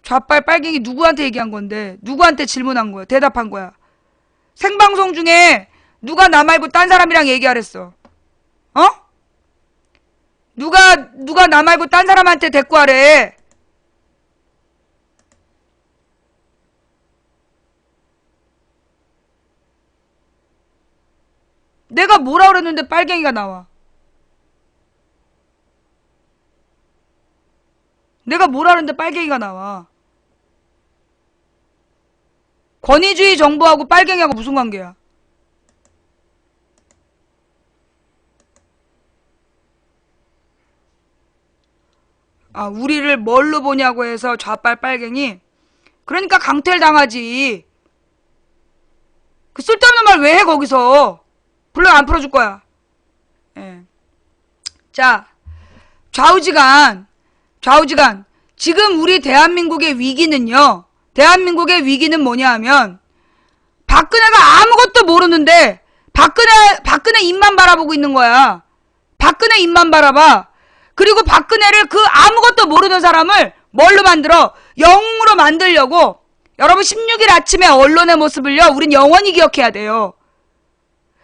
좌빨 빨갱이 누구한테 얘기한 건데? 누구한테 질문한 거야? 대답한 거야? 생방송 중에 누가 나 말고 딴 사람이랑 얘기하랬어? 어? 누가 나 말고 딴 사람한테 대꾸하래? 내가 뭐라 그랬는데 빨갱이가 나와. 내가 뭐라 그랬는데 빨갱이가 나와. 권위주의 정부하고 빨갱이하고 무슨 관계야? 아, 우리를 뭘로 보냐고 해서 좌빨 빨갱이? 그러니까 강퇴를 당하지. 그 쓸데없는 말 왜 해 거기서? 분량 안 풀어줄 거야. 예. 자, 좌우지간. 지금 우리 대한민국의 위기는요. 대한민국의 위기는 뭐냐 하면 박근혜가 아무것도 모르는데 박근혜 입만 바라보고 있는 거야. 박근혜 입만 바라봐. 그리고 박근혜를 그 아무것도 모르는 사람을 뭘로 만들어? 영웅으로 만들려고. 여러분 16일 아침에 언론의 모습을요. 우린 영원히 기억해야 돼요.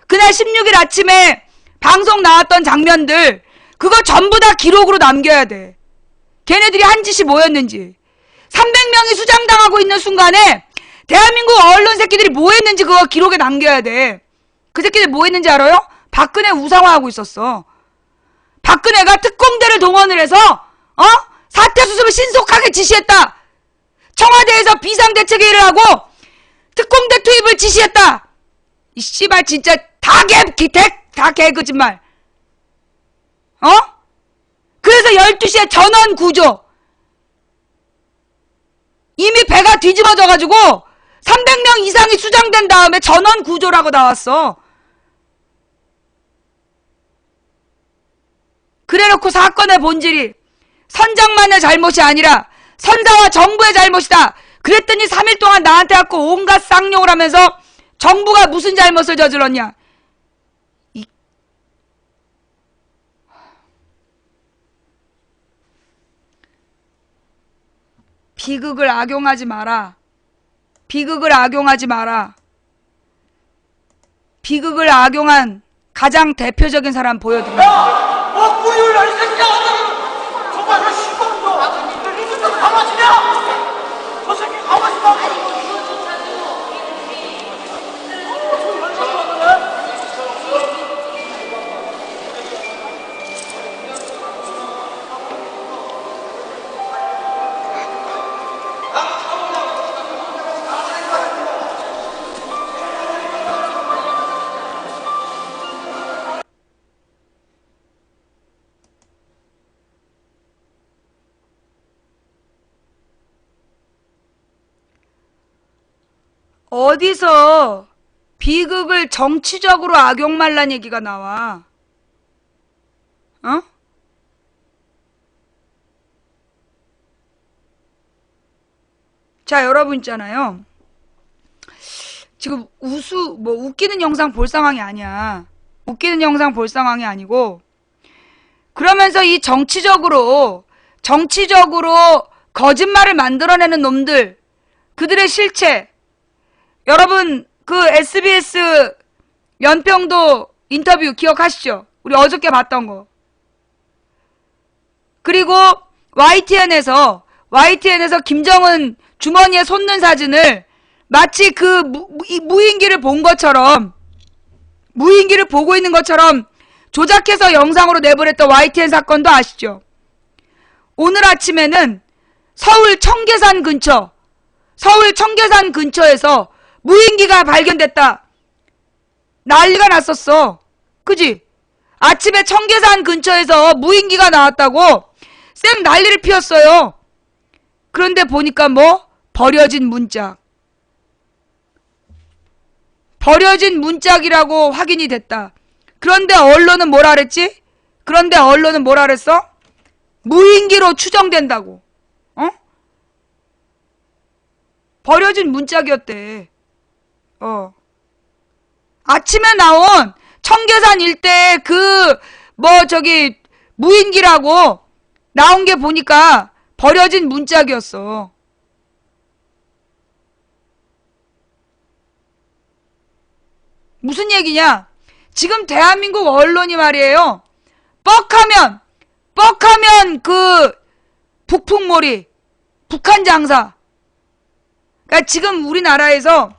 그날 16일 아침에 방송 나왔던 장면들 그거 전부 다 기록으로 남겨야 돼. 걔네들이 한 짓이 뭐였는지. 300명이 수장당하고 있는 순간에 대한민국 언론 새끼들이 뭐 했는지 그거 기록에 남겨야 돼. 그 새끼들 뭐 했는지 알아요? 박근혜 우상화하고 있었어. 박근혜가 특공대를 동원을 해서 사태 수습을 신속하게 지시했다. 청와대에서 비상대책회의를 하고 특공대 투입을 지시했다. 이 씨발 진짜 다 개거짓말. 그래서 12시에 전원 구조. 이미 배가 뒤집어져가지고 300명 이상이 수장된 다음에 전원 구조라고 나왔어. 그래놓고 사건의 본질이 선장만의 잘못이 아니라 선사와 정부의 잘못이다. 그랬더니 3일 동안 나한테 갖고 온갖 쌍욕을 하면서 정부가 무슨 잘못을 저질렀냐. 비극을 악용하지 마라. 비극을 악용하지 마라. 비극을 악용한 가장 대표적인 사람 보여드립니다. 야! 꾸유라 이 새끼야! 정말 너 시범도 너 이거 좀 강아지냐? 저 새끼 강아지 봐! 어디서 비극을 정치적으로 악용말란 얘기가 나와? 어? 자, 여러분 있잖아요. 지금 웃기는 영상 볼 상황이 아니야. 웃기는 영상 볼 상황이 아니고, 그러면서 이 정치적으로 거짓말을 만들어내는 놈들, 그들의 실체. 여러분, 그 SBS 연평도 인터뷰 기억하시죠? 우리 어저께 봤던 거. 그리고 YTN에서 김정은 주머니에 솟는 사진을 마치 그 무인기를 본 것처럼, 무인기를 보고 있는 것처럼 조작해서 영상으로 내보냈던 YTN 사건도 아시죠? 오늘 아침에는 서울 청계산 근처에서 무인기가 발견됐다. 난리가 났었어. 그지? 아침에 청계산 근처에서 무인기가 나왔다고 쌩 난리를 피웠어요. 그런데 보니까 버려진 문짝이라고 확인이 됐다. 그런데 언론은 뭐라 그랬어? 무인기로 추정된다고. 어? 버려진 문짝이었대. 아침에 나온 청계산 일대에 무인기라고 나온 게 보니까 버려진 문짝이었어. 무슨 얘기냐? 지금 대한민국 언론이 말이에요. 뻑하면 그 북풍몰이, 북한 장사. 그러니까 지금 우리나라에서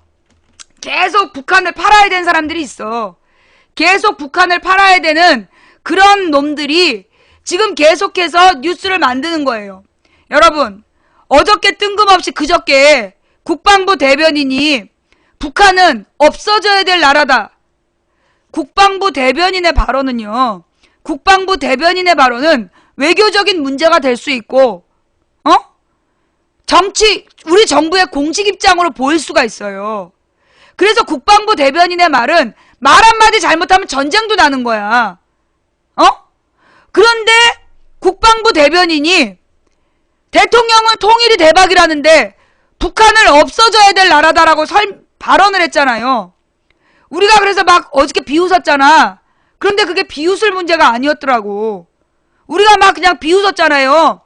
계속 북한을 팔아야 되는 사람들이 있어. 계속 북한을 팔아야 되는 그런 놈들이 지금 계속해서 뉴스를 만드는 거예요. 여러분, 어저께 뜬금없이 그저께 국방부 대변인이 북한은 없어져야 될 나라다. 국방부 대변인의 발언은 외교적인 문제가 될 수 있고, 우리 정부의 공식 입장으로 보일 수가 있어요. 그래서 국방부 대변인의 말은 말 한마디 잘못하면 전쟁도 나는 거야. 그런데 국방부 대변인이 대통령은 통일이 대박이라는데 북한을 없어져야 될 나라다라고 발언을 했잖아요. 우리가 그래서 막 어저께 비웃었잖아. 그런데 그게 비웃을 문제가 아니었더라고. 우리가 막 그냥 비웃었잖아요.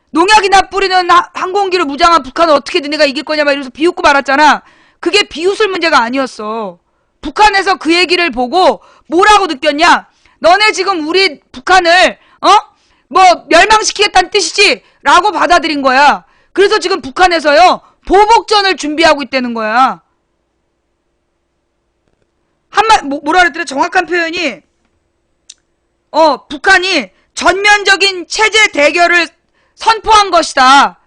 농약이나 뿌리는 항공기를 무장한 북한을 어떻게 너네가 이길 거냐 막 이러면서 비웃고 말았잖아. 그게 비웃을 문제가 아니었어. 북한에서 그 얘기를 보고 뭐라고 느꼈냐? 너네 지금 우리 북한을 멸망시키겠다는 뜻이지? 라고 받아들인 거야. 그래서 지금 북한에서요 보복전을 준비하고 있다는 거야. 뭐라 그랬더라? 정확한 표현이 북한이 전면적인 체제 대결을 선포한 것이다.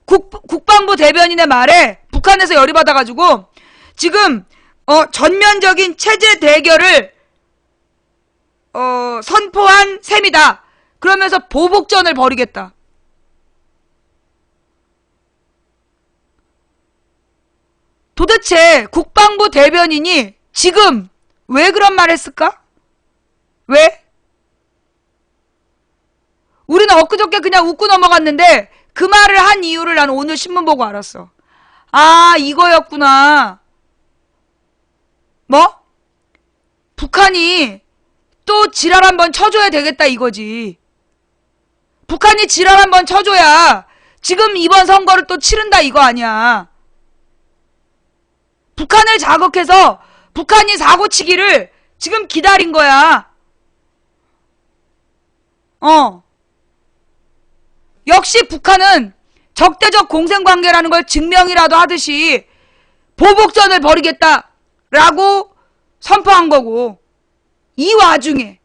국방부 대변인의 말에 북한에서 열이 받아가지고 지금 전면적인 체제 대결을 선포한 셈이다. 그러면서 보복전을 벌이겠다. 도대체 국방부 대변인이 지금 왜 그런 말 했을까? 왜? 우리는 엊그저께 그냥 웃고 넘어갔는데 그 말을 한 이유를 난 오늘 신문 보고 알았어. 아, 이거였구나. 북한이 또 지랄 한번 쳐줘야 되겠다 이거지. 북한이 지랄 한번 쳐줘야 지금 이번 선거를 또 치른다 이거 아니야. 북한을 자극해서 북한이 사고치기를 지금 기다린 거야. 역시 북한은 적대적 공생관계라는 걸 증명이라도 하듯이 보복전을 벌이겠다라고 선포한 거고, 이 와중에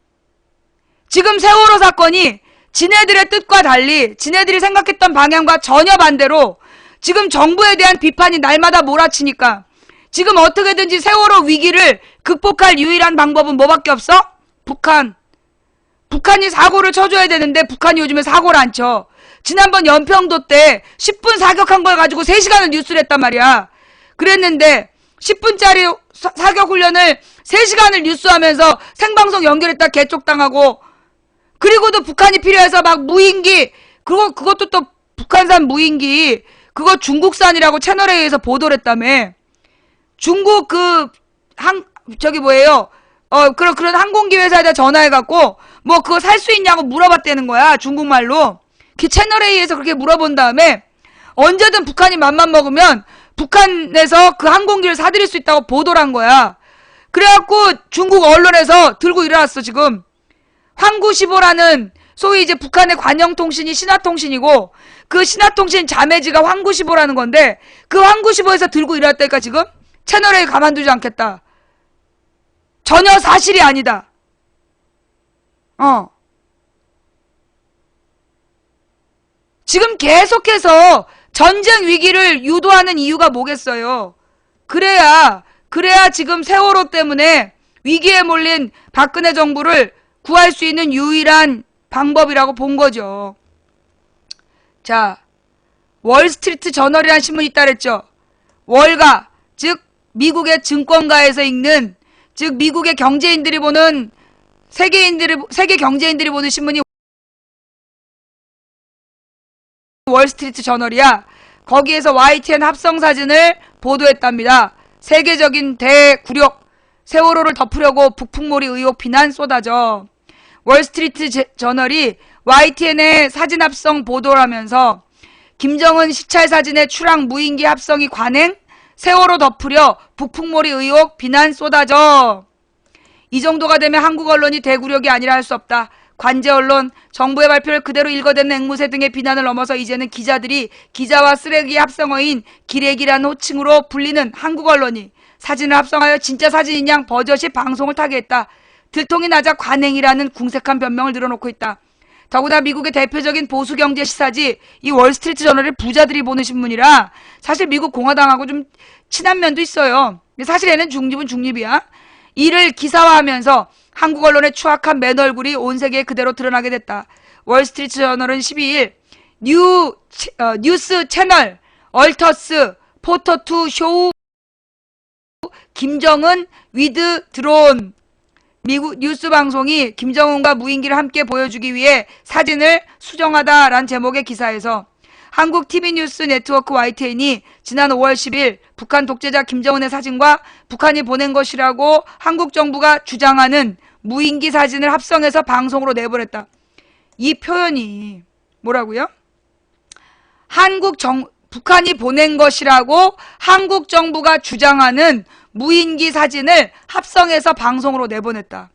지금 세월호 사건이 지네들의 뜻과 달리 지네들이 생각했던 방향과 전혀 반대로 지금 정부에 대한 비판이 날마다 몰아치니까 지금 어떻게든지 세월호 위기를 극복할 유일한 방법은 뭐밖에 없어? 북한이 사고를 쳐줘야 되는데 북한이 요즘에 사고를 안 쳐. 지난번 연평도 때 10분 사격한 걸 가지고 3시간을 뉴스를 했단 말이야. 그랬는데 10분짜리 사격 훈련을 3시간을 뉴스하면서 생방송 연결했다 개쪽당하고, 그리고도 북한이 필요해서 막 무인기, 그것도 또 북한산 무인기, 그거 중국산이라고 채널A에서 보도를 했다며. 중국 그런 항공기 회사에다 전화해갖고 뭐 그거 살 수 있냐고 물어봤다는 거야, 중국말로. 그 채널A에서 그렇게 물어본 다음에 언제든 북한이 맘만 먹으면 북한에서 그 항공기를 사들일 수 있다고 보도를 한 거야. 그래갖고 중국 언론에서 들고 일어났어, 지금. 황구시보라는 소위 이제 북한의 관영통신이 신화통신이고, 그 신화통신 자매지가 황구시보라는 건데, 그 황구시보에서 들고 일어났다니까, 지금? 채널A 가만두지 않겠다. 전혀 사실이 아니다. 지금 계속해서 전쟁 위기를 유도하는 이유가 뭐겠어요? 그래야 지금 세월호 때문에 위기에 몰린 박근혜 정부를 구할 수 있는 유일한 방법이라고 본 거죠. 자, 월스트리트 저널이라는 신문이 있다 그랬죠. 월가, 즉 미국의 증권가에서 읽는, 즉 미국의 경제인들이 보는, 세계 경제인들이 보는 신문이 월스트리트 저널이야. 거기에서 YTN 합성 사진을 보도했답니다. 세계적인 대구력, 세월호를 덮으려고 북풍몰이 의혹 비난 쏟아져. 월스트리트 저널이 YTN의 사진 합성 보도를 하면서 김정은 시찰 사진의 추락 무인기 합성이 관행, 세월호 덮으려 북풍몰이 의혹 비난 쏟아져. 이 정도가 되면 한국 언론이 대구력이 아니라 할 수 없다. 관제 언론, 정부의 발표를 그대로 읽어대는 앵무새 등의 비난을 넘어서 이제는 기자들이 기자와 쓰레기 합성어인 기레기라는 호칭으로 불리는 한국 언론이 사진을 합성하여 진짜 사진인 양 버젓이 방송을 타게 했다. 들통이 나자 관행이라는 궁색한 변명을 늘어놓고 있다. 더구나 미국의 대표적인 보수 경제 시사지 이 월스트리트 저널을 부자들이 보는 신문이라 사실 미국 공화당하고 좀 친한 면도 있어요. 사실 얘는 중립은 중립이야. 이를 기사화하면서 한국 언론의 추악한 맨 얼굴이 온 세계에 그대로 드러나게 됐다. 월스트리트 저널은 12일 뉴스 채널 얼터스 포토2 쇼우 김정은 위드 드론, 미국 뉴스 방송이 김정은과 무인기를 함께 보여주기 위해 사진을 수정하다라는 제목의 기사에서 한국 TV 뉴스 네트워크 YTN이 지난 5월 10일 북한 독재자 김정은의 사진과 북한이 보낸 것이라고 한국 정부가 주장하는 무인기 사진을 합성해서 방송으로 내보냈다. 이 표현이 뭐라고요? 북한이 보낸 것이라고 한국 정부가 주장하는 무인기 사진을 합성해서 방송으로 내보냈다.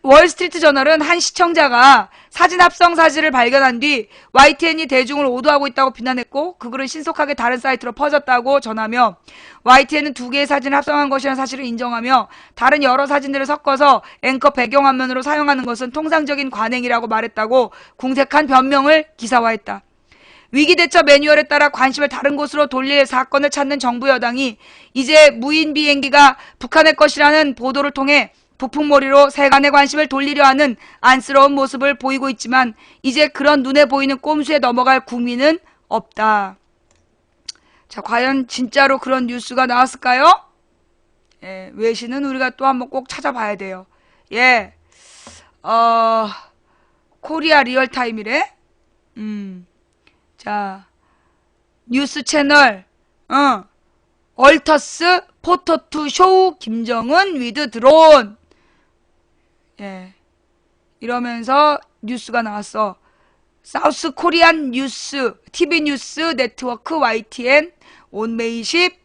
월스트리트 저널은 한 시청자가 사진 합성 사실을 발견한 뒤 YTN이 대중을 오도하고 있다고 비난했고 그 글은 신속하게 다른 사이트로 퍼졌다고 전하며 YTN은 2개의 사진을 합성한 것이라는 사실을 인정하며 다른 여러 사진들을 섞어서 앵커 배경화면으로 사용하는 것은 통상적인 관행이라고 말했다고 궁색한 변명을 기사화했다. 위기대처 매뉴얼에 따라 관심을 다른 곳으로 돌릴 사건을 찾는 정부 여당이 이제 무인 비행기가 북한의 것이라는 보도를 통해 북풍몰이로 세간의 관심을 돌리려 하는 안쓰러운 모습을 보이고 있지만 이제 그런 눈에 보이는 꼼수에 넘어갈 국민은 없다. 자, 과연 진짜로 그런 뉴스가 나왔을까요? 예, 외신은 우리가 또 한번 꼭 찾아봐야 돼요. 예, 코리아 리얼타임이래? 자, 뉴스 채널, 얼터스 포토2 쇼우 김정은 위드 드론. 예, 이러면서 뉴스가 나왔어. 사우스 코리안 뉴스, TV 뉴스 네트워크 YTN on May 10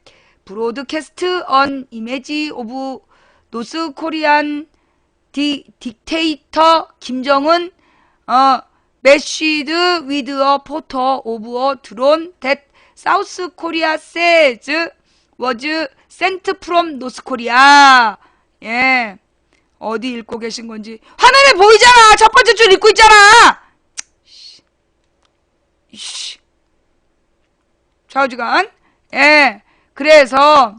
브로드캐스트 on 이미지 오브 노스 코리안 딕테이터 김정은 메시드 위드 어 포토 오브 어 드론 that 사우스 코리아 says was sent from 노스 코리아. 예, 어디 읽고 계신 건지 화면에 보이잖아. 첫 번째 줄 읽고 있잖아. 좌우지간. 예, 그래서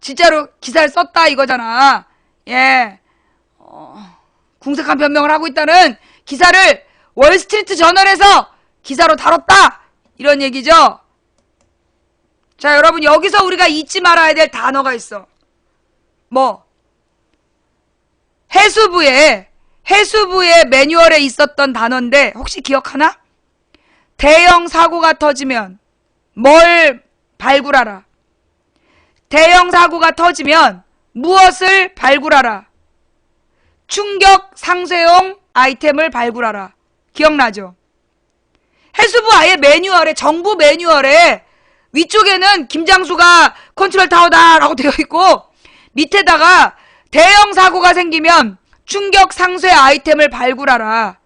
진짜로 기사를 썼다 이거잖아. 예, 궁색한 변명을 하고 있다는 기사를 월스트리트 저널에서 기사로 다뤘다! 이런 얘기죠? 자, 여러분, 여기서 우리가 잊지 말아야 될 단어가 있어. 뭐? 해수부의 매뉴얼에 있었던 단어인데, 혹시 기억하나? 대형 사고가 터지면 뭘 발굴하라? 대형 사고가 터지면 무엇을 발굴하라? 충격 상쇄용 아이템을 발굴하라. 기억나죠? 해수부 아예 매뉴얼에, 정부 매뉴얼에 위쪽에는 김장수가 컨트롤 타워다라고 되어 있고 밑에다가 대형 사고가 생기면 충격 상쇄 아이템을 발굴하라.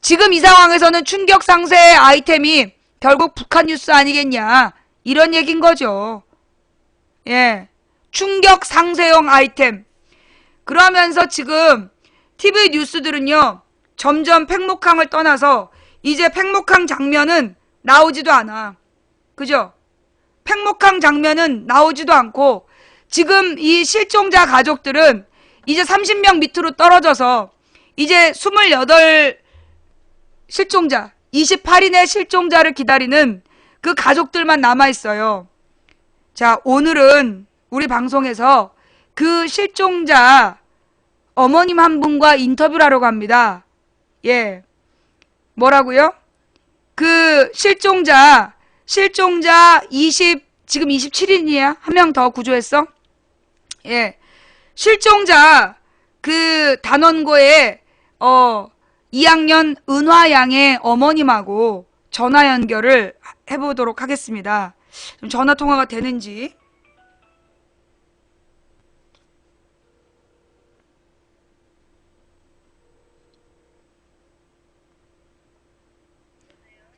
지금 이 상황에서는 충격 상쇄 아이템이 결국 북한 뉴스 아니겠냐, 이런 얘기인 거죠. 예, 충격 상쇄용 아이템. 그러면서 지금 TV 뉴스들은요, 점점 팽목항을 떠나서 이제 팽목항 장면은 나오지도 않아. 그죠? 팽목항 장면은 나오지도 않고 지금 이 실종자 가족들은 이제 30명 밑으로 떨어져서 이제 28 실종자, 28인의 실종자를 기다리는 그 가족들만 남아있어요. 자, 오늘은 우리 방송에서 그 실종자 어머님 한 분과 인터뷰를 하려고 합니다. 예. 뭐라고요? 그 실종자 지금 27인이야? 한 명 더 구조했어? 예. 실종자 그 단원고에 2학년 은화양의 어머님하고 전화 연결을 해보도록 하겠습니다. 좀 전화 통화가 되는지.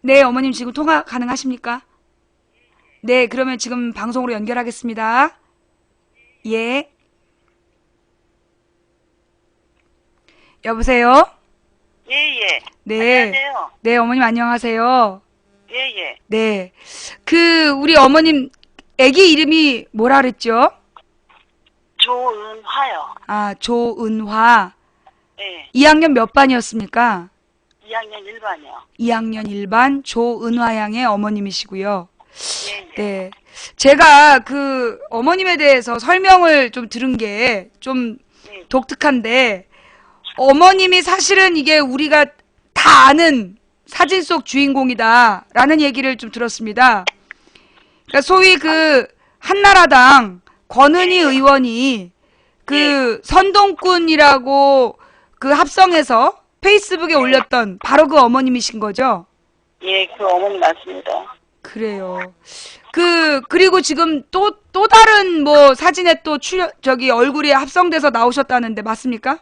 네, 어머님 지금 통화 가능하십니까? 네, 그러면 지금 방송으로 연결하겠습니다. 예. 여보세요? 예. 네. 안녕하세요. 네, 어머님 안녕하세요. 예. 네. 우리 어머님 아기 이름이 뭐라 그랬죠? 조은화요. 아, 조은화. 예. 2학년 몇 반이었습니까? 2학년 1반이요. 2학년 1반 조은화 양의 어머님이시고요. 예. 네. 제가 그 어머님에 대해서 설명을 좀 들은 게 좀 예. 독특한데, 어머님이 사실은 이게 우리가 다 아는 사진 속 주인공이다라는 얘기를 좀 들었습니다. 그러니까 소위 그 한나라당 권은희 의원이 그 선동꾼이라고 그 합성해서 페이스북에 올렸던 바로 그 어머님이신 거죠? 예, 그 어머니 맞습니다. 그래요. 그리고 지금 또 다른 뭐 사진에 또 얼굴이 합성돼서 나오셨다는데 맞습니까?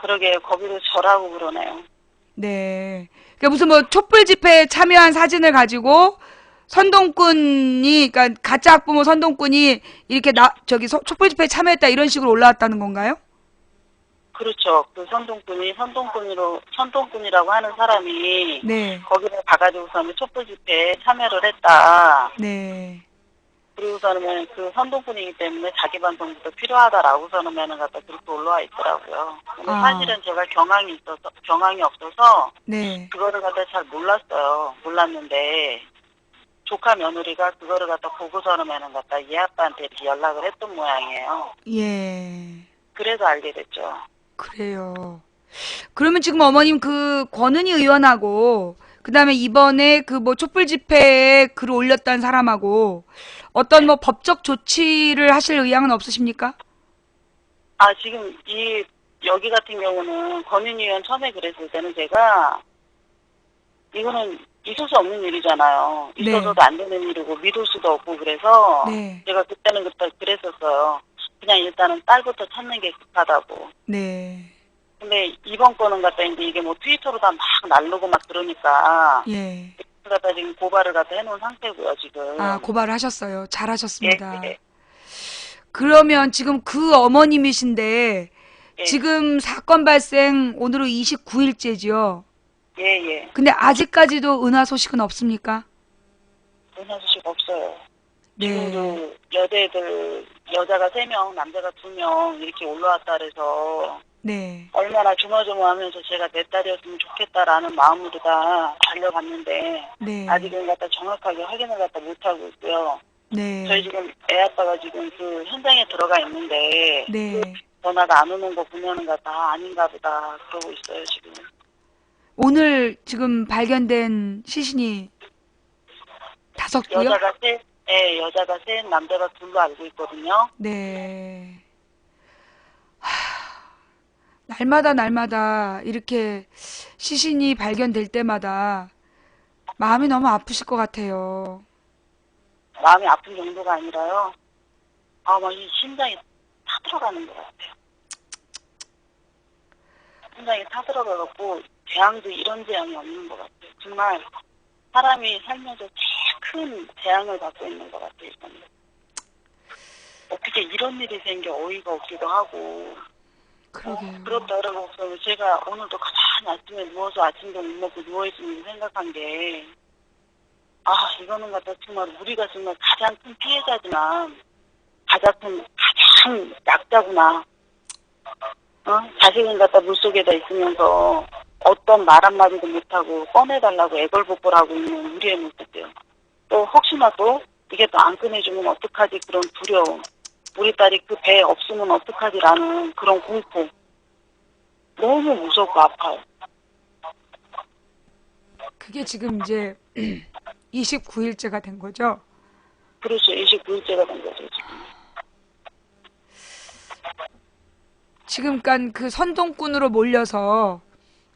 그러게 거기도 저라고 그러네요. 네. 그러니까 무슨 뭐 촛불 집회에 참여한 사진을 가지고 선동꾼이, 그러니까 가짜 학부모 선동꾼이 이렇게 촛불 집회에 참여했다 이런 식으로 올라왔다는 건가요? 그렇죠. 그 선동꾼이라고 하는 사람이 네. 거기를 가가지고서는 촛불 집회에 참여를 했다. 네. 그리고서는 그 선동꾼이기 때문에 자기 반성부터 필요하다라고서는 갖다 그렇게 올라와 있더라고요. 근데 사실은 제가 경황이 없어서 네. 그거를 갖다 잘 몰랐는데 조카 며느리가 그거를 갖다 보고서는 갖다 얘 아빠한테 이렇게 연락을 했던 모양이에요. 예. 그래서 알게 됐죠. 그래요. 그러면 지금 어머님 그 권은희 의원하고 그다음에 이번에 그 뭐 촛불 집회에 글을 올렸다는 사람하고 어떤 뭐 법적 조치를 하실 의향은 없으십니까? 지금 여기 같은 경우는 권은희 의원 처음에 그랬을 때는 제가 이거는 있을 수 없는 일이잖아요. 있어서도 안 되는 일이고 믿을 수도 없고 그래서 네. 제가 그때는 그랬었어요. 그냥 일단은 딸부터 찾는 게 급하다고. 네. 근데 이번 거는 갖다 이제 이게 뭐 트위터로 다 막 날르고 막 그러니까 예. 갖다 지금 고발을 갖다 해놓은 상태고요 지금. 고발을 하셨어요. 잘하셨습니다. 예. 그러면 지금 그 어머님이신데 예. 지금 사건 발생 오늘로 29일째지요. 예. 근데 아직까지도 은하 소식은 없습니까? 은하 소식 없어요. 네. 지금도 여자가 3명, 남자가 2명 이렇게 올라왔다 그래서 네. 얼마나 조마조마하면서 제가 내 딸이었으면 좋겠다라는 마음으로 다 달려갔는데 네. 아직은 갖다 정확하게 확인을 갖다 못하고 있고요. 네. 저희 지금 애 아빠가 지금 그 현장에 들어가 있는데 네. 전화가 안 오는 거 보면은 다 아닌가 보다 그러고 있어요 지금. 오늘 지금 발견된 시신이 5구요? 여자가 셋, 네, 여자가 셋, 남자가 둘로 알고 있거든요. 네. 날마다 이렇게 시신이 발견될 때마다 마음이 너무 아프실 것 같아요. 마음이 아픈 정도가 아니라요. 막 이 심장이 타들어가는 것 같아요. 심장이 타들어가갖고 재앙도 이런 재앙이 없는 것 같아요. 정말 사람이 살면서 제일 큰 재앙을 받고 있는 것 같아요. 저는. 어떻게 이런 일이 생겨 어이가 없기도 하고 그러게요. 그렇다 그러고 제가 오늘도 가만히 아침에 누워서 아침도 못 먹고 누워있으면 생각한 게 이거는 갖다 정말 우리가 정말 가장 큰 피해자지만 가장 약자구나. 자식은 갖다 물속에다 있으면서 어떤 말 한마디도 못하고 꺼내달라고 애걸복걸하고 있는 우리의 모습이요. 또 혹시나 또 이게 또 안 꺼내주면 어떡하지 그런 두려움. 우리 딸이 그 배에 없으면 어떡하지라는 그런 공포. 너무 무섭고 아파요. 그게 지금 이제 29일째가 된 거죠? 그렇죠. 29일째가 된 거죠. 지금 그 선동꾼으로 몰려서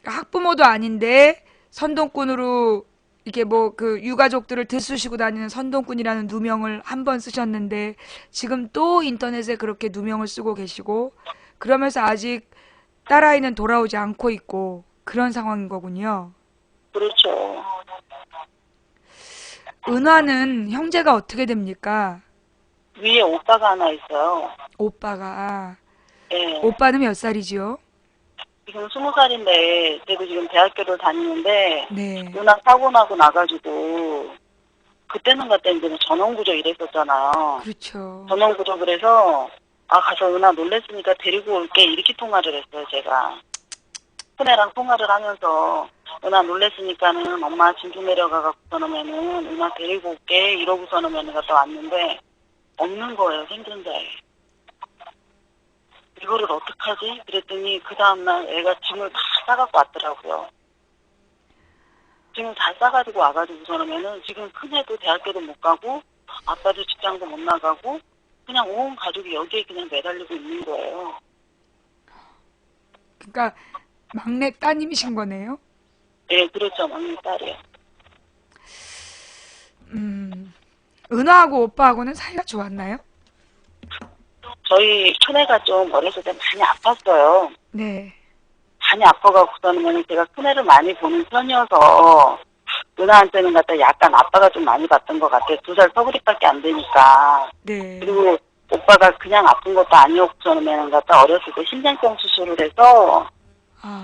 학부모도 아닌데 선동꾼으로 이게 뭐 그 유가족들을 들쑤시고 다니는 선동꾼이라는 누명을 한 번 쓰셨는데 지금 또 인터넷에 그렇게 누명을 쓰고 계시고 그러면서 아직 딸아이는 돌아오지 않고 있고 그런 상황인 거군요. 그렇죠. 은화는 형제가 어떻게 됩니까? 위에 오빠가 하나 있어요. 오빠가. 예. 오빠는 몇 살이지요? 지금 20살인데, 저도 지금 대학교를 다니는데, 네. 누나 사고 나고 나가지고, 그때는 이제 전원구조 이랬었잖아요. 그렇죠. 전원구조 그래서, 가서 은하 놀랬으니까 데리고 올게, 이렇게 통화를 했어요, 제가. 큰애랑 통화를 하면서, 은하 놀랬으니까는 엄마 진주 내려가갖고서는 은하 데리고 올게, 이러고서는 갔다 왔는데, 없는 거예요, 생존자에. 이거를 어떡하지? 그랬더니 그 다음날 애가 짐을 다 싸갖고 왔더라고요. 짐을 다 싸가지고 와가지고서는 지금 큰애도 대학교도 못 가고 아빠도 직장도 못 나가고 그냥 온 가족이 여기에 그냥 매달리고 있는 거예요. 그러니까 막내 따님이신 거네요? 네, 그렇죠. 막내 딸이에요. 은하하고 오빠하고는 사이가 좋았나요? 저희 큰애가 좀 어렸을 때 많이 아팠어요. 네. 많이 아파가지고서는 제가 큰애를 많이 보는 편이어서 누나한테는 약간 아빠가 좀 많이 봤던 것 같아요. 2살 터울이밖에 안 되니까. 네. 그리고 오빠가 그냥 아픈 것도 아니었고서는 어렸을 때 심장병 수술을 해서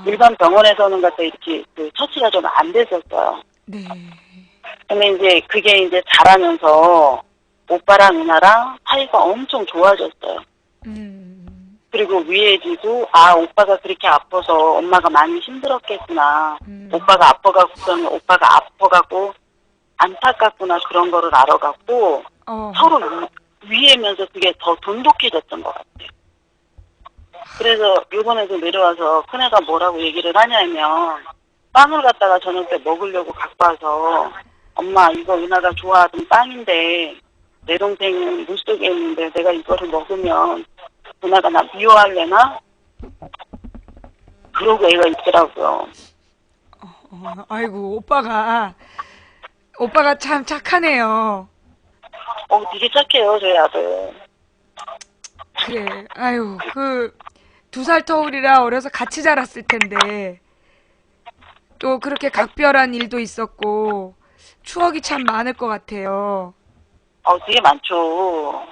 일반 병원에서는 이렇게 그 처치가 좀 안 됐었어요. 네. 근데 이제 그게 이제 자라면서 오빠랑 누나랑 사이가 엄청 좋아졌어요. 그리고 위에지도 오빠가 그렇게 아파서 엄마가 많이 힘들었겠구나. 오빠가 아파가고 안타깝구나 그런 거를 알아갖고 서로 위에면서 그게 더 돈독해졌던 것 같아요. 그래서 요번에도 내려와서 큰애가 뭐라고 얘기를 하냐면 빵을 갖다가 저녁 때 먹으려고 갖고 와서 엄마 이거 은하가 좋아하던 빵인데 내 동생은 물속에 있는데 내가 이거를 먹으면 은하가 나 미워할래나? 그러고 애가 있더라고요. 아이고 오빠가 참 착하네요. 되게 착해요 저희 아들. 그래. 아유 그 2살 터울이라 어려서 같이 자랐을 텐데 또 그렇게 각별한 일도 있었고 추억이 참 많을 것 같아요. 되게 많죠.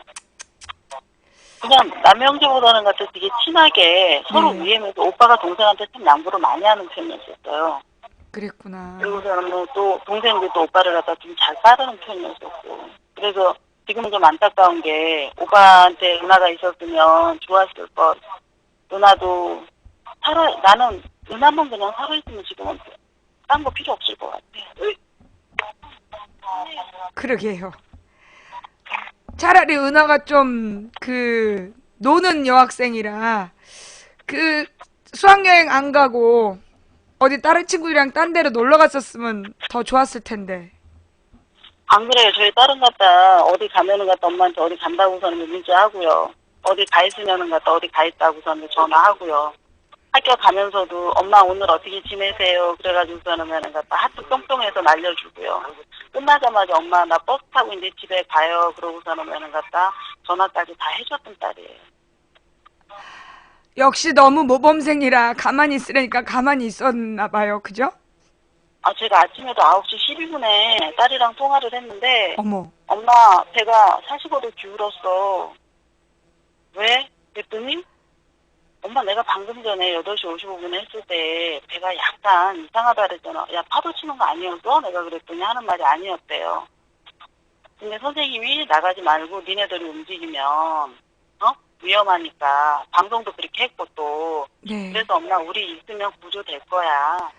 그냥 남의 형제보다는 되게 친하게 서로 위에면서 오빠가 동생한테 참 양보를 많이 하는 편이었어요. 그랬구나. 그리고 저는 또 동생도 또 오빠를 좀 잘 따르는 편이었었고. 그래서 지금은 좀 안타까운 게 오빠한테 누나가 있었으면 좋았을 것. 누나도 나는 은하만 그냥 살아있으면 지금은 딴 거 필요 없을 것 같아. 그러게요. 차라리 은하가 좀 노는 여학생이라 수학여행 안 가고 어디 다른 친구들이랑 딴 데로 놀러 갔었으면 더 좋았을 텐데. 안 그래요. 저희 딸은 갖다 어디 가면은 갖다 엄마한테 어디 간다고서는 문자하고요. 어디 가 있으면은 갖다 어디 가 있다고서는 전화하고요. 학교 가면서도 엄마 오늘 어떻게 지내세요? 그래가지고서는 갖다 하트 뿅뿅해서 날려주고요. 끝나자마자 엄마 나 버스 타고 이제 집에 가요. 그러고서는 갖다 전화까지 다 해줬던 딸이에요. 역시 너무 모범생이라 가만히 있으려니까 가만히 있었나 봐요. 그죠? 제가 아침에도 9시 12분에 딸이랑 통화를 했는데 어머. 엄마 배가 45도 기울었어. 왜? 그랬더니 엄마 내가 방금 전에 8시 55분에 했을 때 배가 약간 이상하다 그랬잖아. 야 파도 치는 거 아니었어? 내가 그랬더니 하는 말이 아니었대요. 근데 선생님이 나가지 말고 니네들이 움직이면 위험하니까 방송도 그렇게 했고 또 네. 그래서 엄마 우리 있으면 구조될 거야.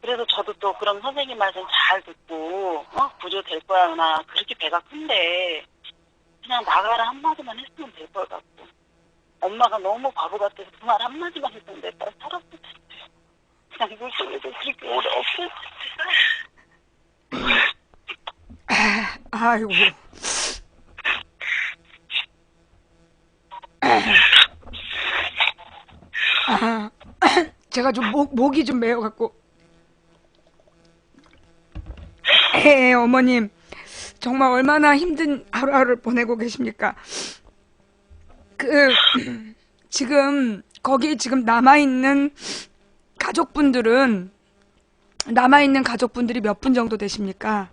그래서 저도 또 그럼 선생님 말씀 잘 듣고 구조될 거야 은하. 그렇게 배가 큰데 그냥 나가라 한마디만 했으면 될 것 같고 엄마가 너무 바보 같아서 그 말 한마디만 했으면 내 딸 살았을 텐데 그냥 물속에서 그렇게 오래 없을 텐데. 아이고. 제가 좀 목이 좀 메어갖고. 어머님 정말 얼마나 힘든 하루하루를 보내고 계십니까? 지금 거기 지금 남아있는 가족분들이 몇 분 정도 되십니까?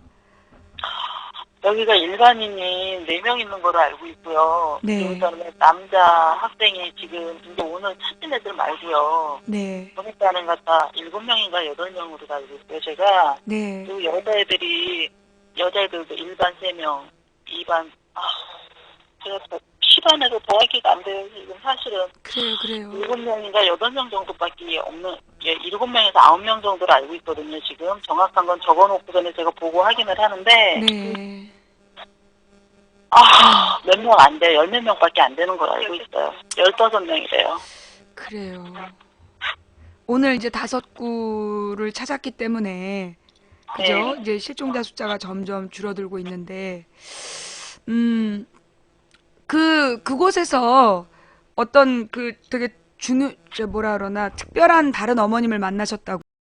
여기가 일반인이 4명 있는 걸로 알고 있고요. 네. 그다음에 남자 학생이 지금 이제 오늘 찾은 애들 말고요. 네. 보니까는 갖다 7명인가 8명으로 알고 있고요. 제가 네. 그 여자애들도 일반 3명, 2반 제가 시반에도 더하기가 안 돼요. 지금 사실은 그래요. 7명인가 8명 정도밖에 없는 7명에서 9명 정도로 알고 있거든요. 지금 정확한 건 적어놓고 전에 제가 보고 확인을 하는데 네. 몇 명 안 돼요. 10몇 명밖에 안 되는 걸 알고 있어요. 15명이래요. 그래요. 오늘 이제 5구를 찾았기 때문에 그죠? 네. 이제 실종자 숫자가 점점 줄어들고 있는데 그곳에서 어떤 되게 특별한 다른 어머님을 만나셨다고